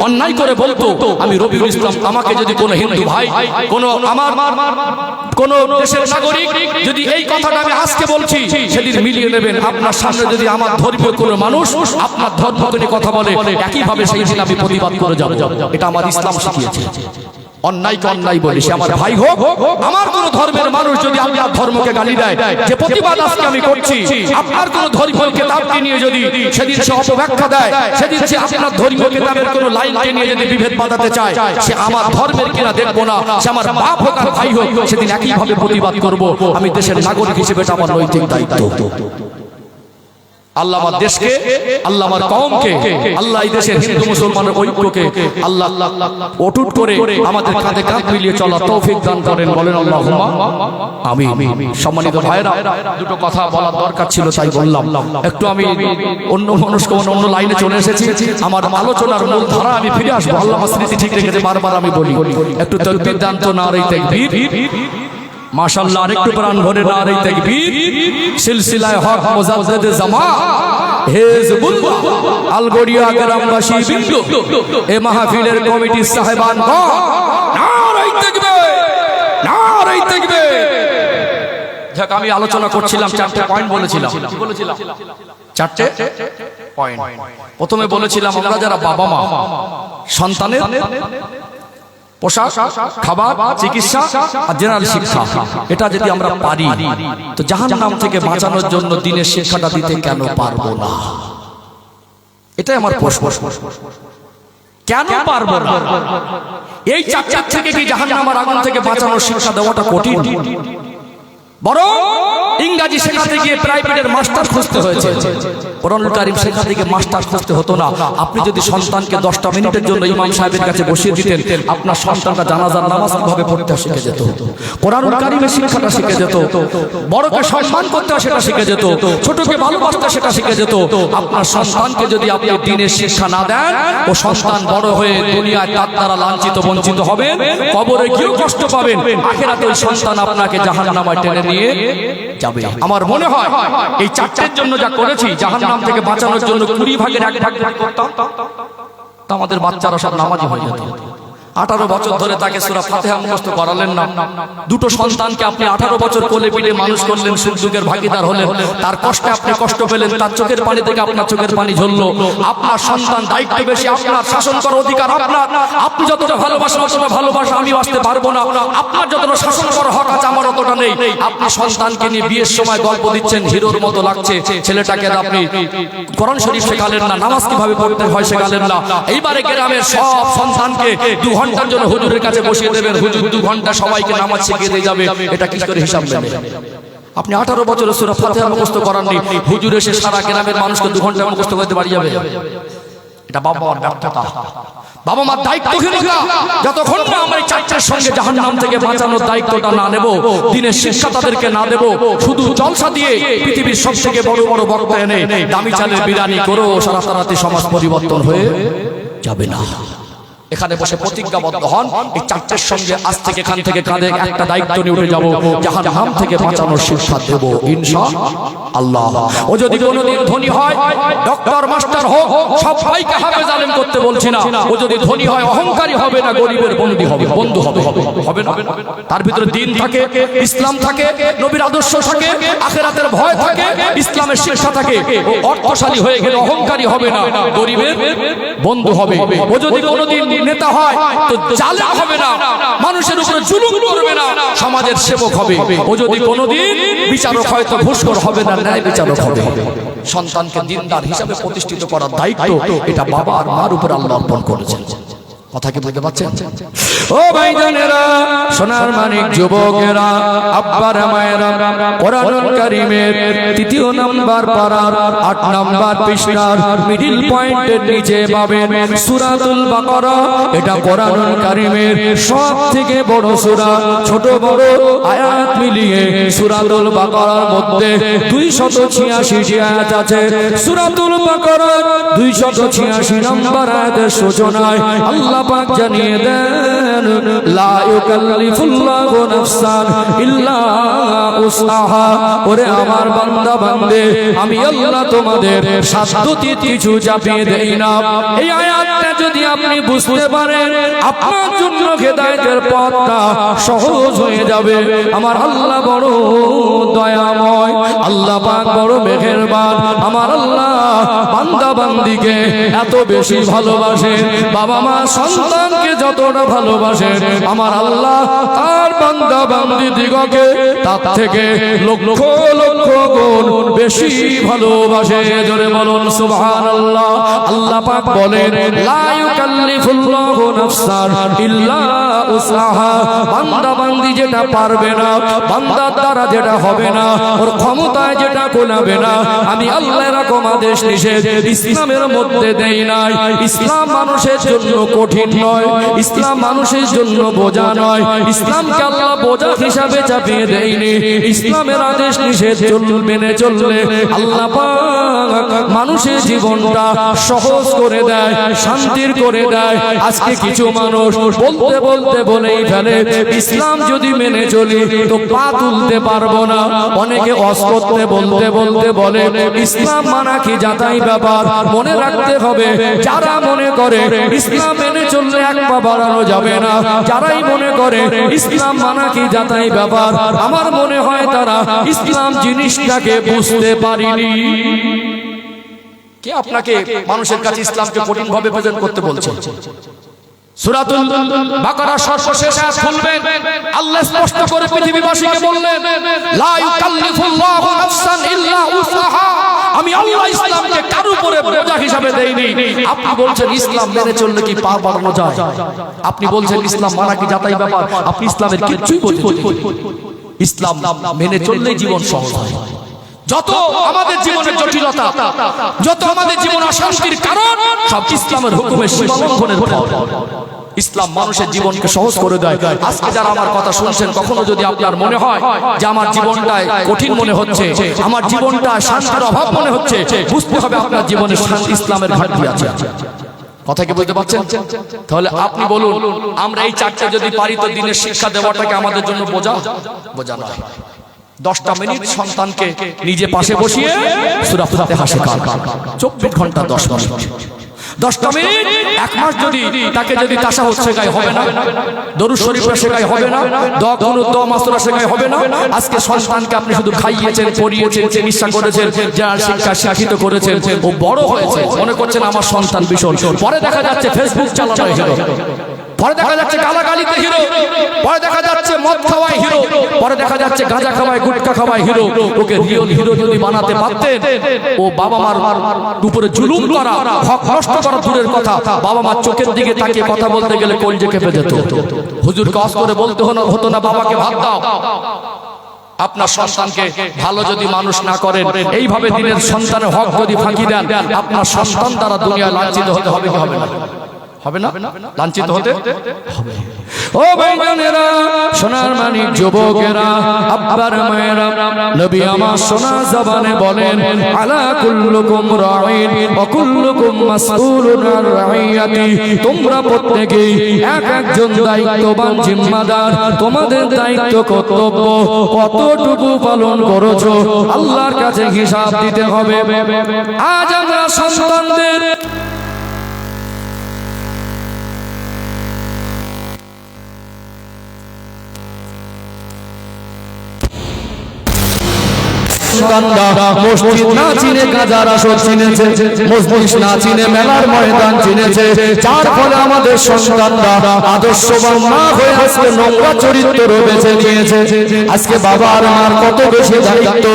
অন্যায় করে বলতো, আমি রবিউল ইসলাম, আমাকে যদি কোনো হিন্দু ভাই, কোনো আমার কোনো দেশের নাগরিক যদি এই কথাটা আমি আজকে বলছি, সেদিন মিলিয়ে নেবেন। আপনার সামনে যদি আমার ধর্মীয় কোনো মানুষ আপনার ধর্মকে নিয়ে কথা বলে, একইভাবে সেই দিন আমি প্রতিবাদ করে যাব। এটা আমার ইসলাম শিখিয়েছে। অন্যায়কে অন্যায় বলি, সে আমার ভাই হোক, আমার কোন ধর্মের মানুষ যদি আপনার ধর্মকে গালি দেয়, যে প্রতিবাদ আজকে আমি করছি, আপনার কোন ধর্মীয় কিতাবকে নিয়ে যদি সেদিন সে অপব্যাখ্যা দেয়, সেদিন সে আপনার ধর্মীয় কিতাবের কোন লাইনকে নিয়ে যদি বিভেদ বাঁধাতে চায়, সে আমার ধর্মের কিনা দেখবো না, সে আমার বাপ হোক আর ভাই হোক, সেদিন একইভাবে প্রতিবাদ করব। আমি দেশের নাগরিক হিসেবে এটা আমার নৈতিক দায়িত্ব। আল্লাহ আমার দেশকে, আল্লাহ আমার কওমকে, আল্লাহ এই দেশের হিন্দু মুসলমানের ঐক্যকে আল্লাহ অটুট করে আমাদের কাঁধে কাঁধ মিলিয়ে চলার তৌফিক দান করেন। বলেন আল্লাহুম্মা আমিন। সম্মানিত ভাইরা, দুটো কথা বলার দরকার ছিল, তাই বললাম। একটু আমি অন্য অন্য লাইনে চলে এসেছি। আমার আলোচনার মূল ধারা আমি ফিরে আসবো। আল্লাহ আমার স্মৃতি ঠিক রেখেছে, বারবার আমি বলি একটু তাকবীর দান তো, নারে তাকবীর, মাশাআল্লাহ, আরেকটু প্রাণ ভরে নারে তাকবীর। সিলসিলায়ে হক মুজাদ্দিদ জামান হিজবুল্লাহ আলগড়িয়া গ্রামবাসী বিন্দু, এ মাহফিলের কমিটির সাহেবানগণ, নারে তাকবীর, নারে তাকবীর। যাক, আমি আলোচনা করছিলাম, চারটে পয়েন্ট বলেছিলাম। কি বলেছিলাম? চারটে পয়েন্ট। প্রথমে বলেছিলাম আমরা যারা বাবা মা, সন্তানের পোশাক, খাবার, চিকিৎসা আর জেনারেল শিক্ষা, এটা যদি আমরা পারি তো জাহান্নাম থেকে বাঁচানোর জন্য দিনের শিক্ষাটা দিতে কেন পারবো না? এটাই আমার প্রশ্ন। কেন পারবো না? এই চার থেকে কি জাহান্নামের আগুন থেকে বাঁচানোর শিক্ষা দেওয়াটা কঠিন? বরং ইংরেজি শেখাতে গিয়ে প্রাইভেটের মাস্টার খুঁজতে হয়েছে। কোরআনুল কারীম শেখাতে গিয়ে মাস্টার খুঁজতে হতো না। আপনি যদি সন্তানকে 10টা মিনিটের জন্য ইমাম সাহেবের কাছে বসিয়ে দিতেন, আপনার সন্তানটা জানাজার নামাজ কিভাবে পড়তে শিখে যেত, কোরআনুল কারীমের শিক্ষাটা শিখে যেত, বড়কে সম্মান করতে সেটা শিখে যেত, ছোটকে ভালোবাসতে সেটা শিখে যেত। আপনার সন্তানকে যদি আপনি দ্বীনের শিক্ষা না দেন, ও সন্তান বড় হয়ে দুনিয়ায় তার দ্বারা লাঞ্ছিত বঞ্চিত হবেন, কবরে গিয়েও কষ্ট পাবেন, আখিরাতে ওই সন্তান আপনাকে জাহান্নামে টেনে নিয়ে যাবে। আমার মনে হয় এই চারটের জন্য যা করেছি, জাহান্নাম থেকে বাঁচানোর জন্য 20 ভাগের 1 ভাগ করতাম, তা আমাদের বাচ্চারা সব নামাজি হয়ে যেত। 18 বছর ধরে তাকে সূরা ফাতিহা মুখস্থ করালেন না। দুটো সন্তানকে আপনি 18 বছর কোলে পিঠে মানুষ করলেন, সুখ দুঃখের ভাগীদার হলেন, তার কষ্টে আপনি কষ্ট পেলেন, তার চোখের পানি থেকে আপনার চোখের পানি ঝরলো। আপনার সন্তান দায়িত্ব বেশি, আপনার শাসন করার অধিকার আপনার। আপনি যতটা ভালোবাসেন অতটা ভালোবাসা আমি বাঁচতে পারবো না, আপনার যতটা শাসন করার হক আছে আমার অতটা নেই। আপনি সন্তানকে নিয়ে বিয়ের সময় গল্প দিচ্ছেন, হিরোর মতো লাগছে, ছেলেটাকে আপনি কোরআন শরীফ শেখালেন না, নামাজ কিভাবে পড়তে হয় শেখালেন না। এইবারে গ্রামের সব সন্তানকে 2 ঘন্টার জন্য হুজুরের কাছে বসিয়ে দেবেন, হুজুর 2 ঘন্টা সবাইকে নামাজ শিখিয়ে দিয়ে যাবে। এটা কি করে হিসাব মেলে? আপনি 18 বছরের সূরা ফাতিহা মুখস্থ করাননি, হুজুর এসে সারা গ্রামের মানুষকে 2 ঘন্টা মুখস্থ করতে পারি যাবে? এটা বাবা মার ব্যর্থতা, বাবা মার দায়িত্বহীনতা। যতক্ষণ না আমরা এই চারটির সঙ্গে জাহান্নাম থেকে বাঁচানোর দায়িত্বটা না নেব, দ্বীনের শিক্ষা তাদেরকে না দেব, শুধু জলসা দিয়ে পৃথিবীর সবথেকে বড় বড় বক্তা এনে দামি চালের বিরিয়ানি করো, সারা রাতে সমাজ পরিবর্তন হয়ে যাবে না। এখানে বসে প্রতিজ্ঞাবদ্ধ হন, এই চারটের সঙ্গে আজ থেকে এখান থেকে কাঁধে একটা দায়িত্ব নিয়ে উঠে যাবো, জাহান্নাম থেকে বাঁচানোর শিক্ষা দেব ইনশাআল্লাহ। ও যদি কোনোদিন ধনী হয়, ডক্টর মাস্টার হোক, সবাইকে হাফেজ আলেম করতে বলছি না। ও যদি ধনী হয়, অহংকারী হবে না, গরিবের বন্ধু হবে, হবে না। তার ভিতরে দ্বীন থাকে, ইসলাম থাকে, নবীর আদর্শ থাকে, আখিরাতের ভয় থাকে, ইসলামের শিক্ষা থাকে। ও অর্থশালী হয়ে গেলে অহংকারী হবে না, গরিবের বন্ধু হবে। ও যদি কোনোদিন নেতা হয় তো জালেম হবে না, মানুষের উপরে জুলুম করবে না, সমাজের সেবক হবে। ও যদি কোনোদিন বিচারক হয় তো ঘুষখোর হবে না, ন্যায় বিচারক হবে। সন্তানকে দিনদার হিসাবে প্রতিষ্ঠিত করার দায়িত্ব এটা বাবা আর মার উপর আল্লাহ অর্পণ করেছেন। কথা কি বুঝতে পারছেন? ও ভাইজানেরা, সোনার মানিক যুবকেরা, আব্বার মায়েরা, কোরআনুল কারীমের 3য় নাম্বার পারার 8 নাম্বার পৃষ্ঠার মিডল পয়েন্টের নিচে পাবেন সূরাতুল বাকারা। এটা কোরআনুল কারীমের সবথেকে বড় সূরা। ছোট বড় আয়াত মিলিয়ে সূরাতুল বাকারার মধ্যে 286টি আয়াত আছে। সূরাতুল বাকারার 286 নাম্বার আয়াতের সূচনায় আল্লাহ পাক জানিয়ে দেন, লা ইউকাল্লিফুল্লাহু নাফসান ইল্লা উসআহা। ওরে আমার বান্দা বান্দে, আমি আল্লাহ তোমাদের সাধ্যতীত কিছু চাপিয়ে দেই না। এই আয়াতটা যদি আপনি বুঝতে পারেন, আপনার জন্য হেদায়েতের পথটা সহজ হয়ে যাবে। আমার আল্লাহ বড় দয়াময়, আল্লাহ পাক বড় মেহেরবান। আমার আল্লাহ বান্দা বান্দিকে এত বেশি ভালোবাসে, বাবা মা সন্তানকে যতটা ভালোবাসে, আমার আল্লাহ তার বান্দা বান্দি দিগকে তার থেকে লক্ষ লক্ষ গুণ বেশি ভালোবাসে। জোরে বলুন সুবহানাল্লাহ। আল্লাহ পাক বলেন, লা ইউকাল্লিফুল্লাহু নাফসান ইল্লা উসআহা। বান্দা বান্দি যেটা পারবে না, বান্দার দ্বারা যেটা হবে না, ওর ক্ষমতায় যেটা কোলাবে না, আমি আল্লাহ এরকম আদেশ নিষেধ ইসলামের মধ্যে দেই নাই। ইসলাম মানুষের জন্য কঠিন নয়, ইসলাম মানুষের জন্য বোঝা নয়। ইসলামকে আল্লাহ বোঝা হিসাবে চাপিয়ে দেয়নি। ইসলামের আদেশ নিষেধ মেনে চললে আল্লাহ পাক মানুষের জীবনটা সহজ করে দেয়, শান্তির করে দেয়। আজকে কিছু মানুষ বলতে বলতে বলেই ফেলে, ইসলাম যদি মেনে চলি তো পা তুলতে পারবো না। অনেকে ওয়াজ করতে বলতে বলতে বলে, ইসলাম মানা কি যাতাই ব্যাপার। মনে রাখতে হবে, যারা মনে করে ইসলাম মেনে চললে 1 পা বাড়ানো যাবে না, যারাই মনে করে ইসলাম মানা কি যাতাই ব্যাপার, আমার মনে হয় তারা ইসলাম জিনিসটাকে বুঝতে পারেনি। কে আপনাকে মানুষের কাছে ইসলামকে কঠিন ভাবে প্রেজেন্ট করতে বলছে? সূরাতুল বাকারার সর্বশেষ আয়াত খুলবেন, আল্লাহ স্পষ্ট করে পৃথিবীবাসীকে বললেন, লা ইউকাল্লিফুল্লাহু নাফসান ইল্লা উসআহা। আমি আল্লাহ ইসলামকে কারো উপরে বোঝা হিসাবে দেইনি। আপনি বলছেন ইসলাম মেনে চললে কি পা বাড়ানো যায়? আপনি বলছেন ইসলাম মানা কি যাতাই ব্যাপার। আপনি ইসলামের কিছুই বোঝেন না। ইসলাম মেনে চললেই জীবন সহজ হয়। যত আমাদের জীবনের জটিলতা, যত আমাদের জীবন অশান্তির কারণ, সব ইসলামের হুকুমের সীমা লঙ্ঘনের ফল। ইসলাম মানুষের জীবনকে সহজ করে দেয়। আজকে যারা আমার কথা শুনছেন, কখনো যদি আপনার মনে হয় যে আমার জীবনটায় কঠিন মনে হচ্ছে, আমার জীবনটা শান্তির অভাব মনে হচ্ছে, বুঝতে হবে আপনার জীবনে ইসলামের ঘাটতি আছে। কথা কি বুঝতে পারছেন? তাহলে আপনি বলুন, আমরা এই চারটা যদি পারি তো দিনের শিক্ষা দেওয়াটাকে আমাদের জন্য বোঝা নয়। 10টা মিনিট সন্তানকে নিজে পাশে বসিয়ে সূরা ফাতিহা শেখান, 24 ঘন্টা 10 মিনিট। 10টা মিনিট, এক মাস যদি তাকে যদি তাশাহুদ শেখায় হবে না, দরুদ শরীফ শেখায় হবে না, দোয়া কুনুত দোয়া মাসুরা শেখায় হবে না। আজকে সন্তানকে আপনি শুধু খাইয়েছেন, পড়িয়েছেন, চিকিৎসা করেছেন, যার শিক্ষা শিক্ষিত করেছেন, ও বড় হয়েছে, মনে করছেন আমার সন্তান ভীষণ, পরে দেখা যাচ্ছে ফেসবুক চালানো হিরো, পরে দেখা যাচ্ছে গালাগালিতে হিরো, পরে দেখা যাচ্ছে মদ খাওয়ায় হিরো, পরে দেখা যাচ্ছে গাঁজা খাওয়ায়, গুটখা খাওয়ায় হিরো। ওকে রিয়েল হিরো যদি বানাতে পারতেন, ও বাবা মার উপরে জুলুম করা, হক নষ্ট করা দূরের কথা, বাবা মার চোখের দিকে তাকিয়ে কথা বলতে গেলে কলজে কেঁপে যেত। হুজুরকে ওয়াজ করে বলতে হতো না বাবাকে ভাত দাও। আপনার সন্তানকে ভালো যদি মানুষ না করেন, এইভাবে দিনের সন্তানের হক যদি ফাঁকি দেন, আপনার সন্তান দ্বারা দুনিয়ায় লাঞ্ছিত হতে হবে কি হবে না? হবে না? লাঞ্ছিত হতে হবে। ও ভাইজানেরা, সোনার মানিক যুবকেরা, আব্বার মায়েরা, নবী আমার সোনা জবানে বলেন, আলা কুল্লুকুম রাঈন ওয়া কুল্লুকুম মাসউলুন আন রাইয়াতি। তোমরা প্রত্যেকেই এক একজন দায়িত্ববান জিম্মাদার। তোমাদের দায়িত্ব কর্তব্য কতটুকু পালন করেছো আল্লাহর কাছে হিসাব দিতে হবে। আজ আমরা সন্তানদের মসজিদ না চিনে গাজার আসর চিনেছে, মসজিদ না চিনে মেলার ময়দান চিনেছে, যার ফলে আমাদের সন্তানরা আদর্শবান না হয়ে আজকে নোংরা চরিত্র বেছে নিয়েছে। আজকে বাবা আর মার কত বেশি দায়িত্ব।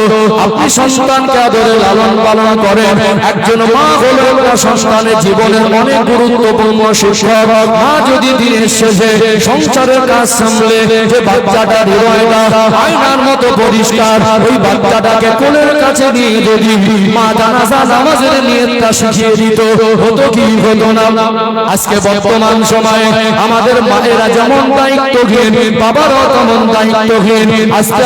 আপনি সন্তানকে আদরে লালন পালন করেন। একজন মা হলো আপনার সন্তানের জীবনের অনেক গুরুত্বপূর্ণ শিক্ষক। মা যদি দিনের শেষে সংসারের কাজ সামলে যে বাচ্চাটার হৃদয়টা আয়নার মতো পরিষ্কার, ওই বাচ্চাটাকে কোলের কাছে নিয়ে যদি মা জানাজা নামাজের নিয়তটা শিখিয়ে দিত, হতো কি হতো না? আজকে বর্তমান সময়ে আমাদের মায়েরা যেমন দায়িত্বহীন, বাবারাও তেমন দায়িত্বহীন। আজকে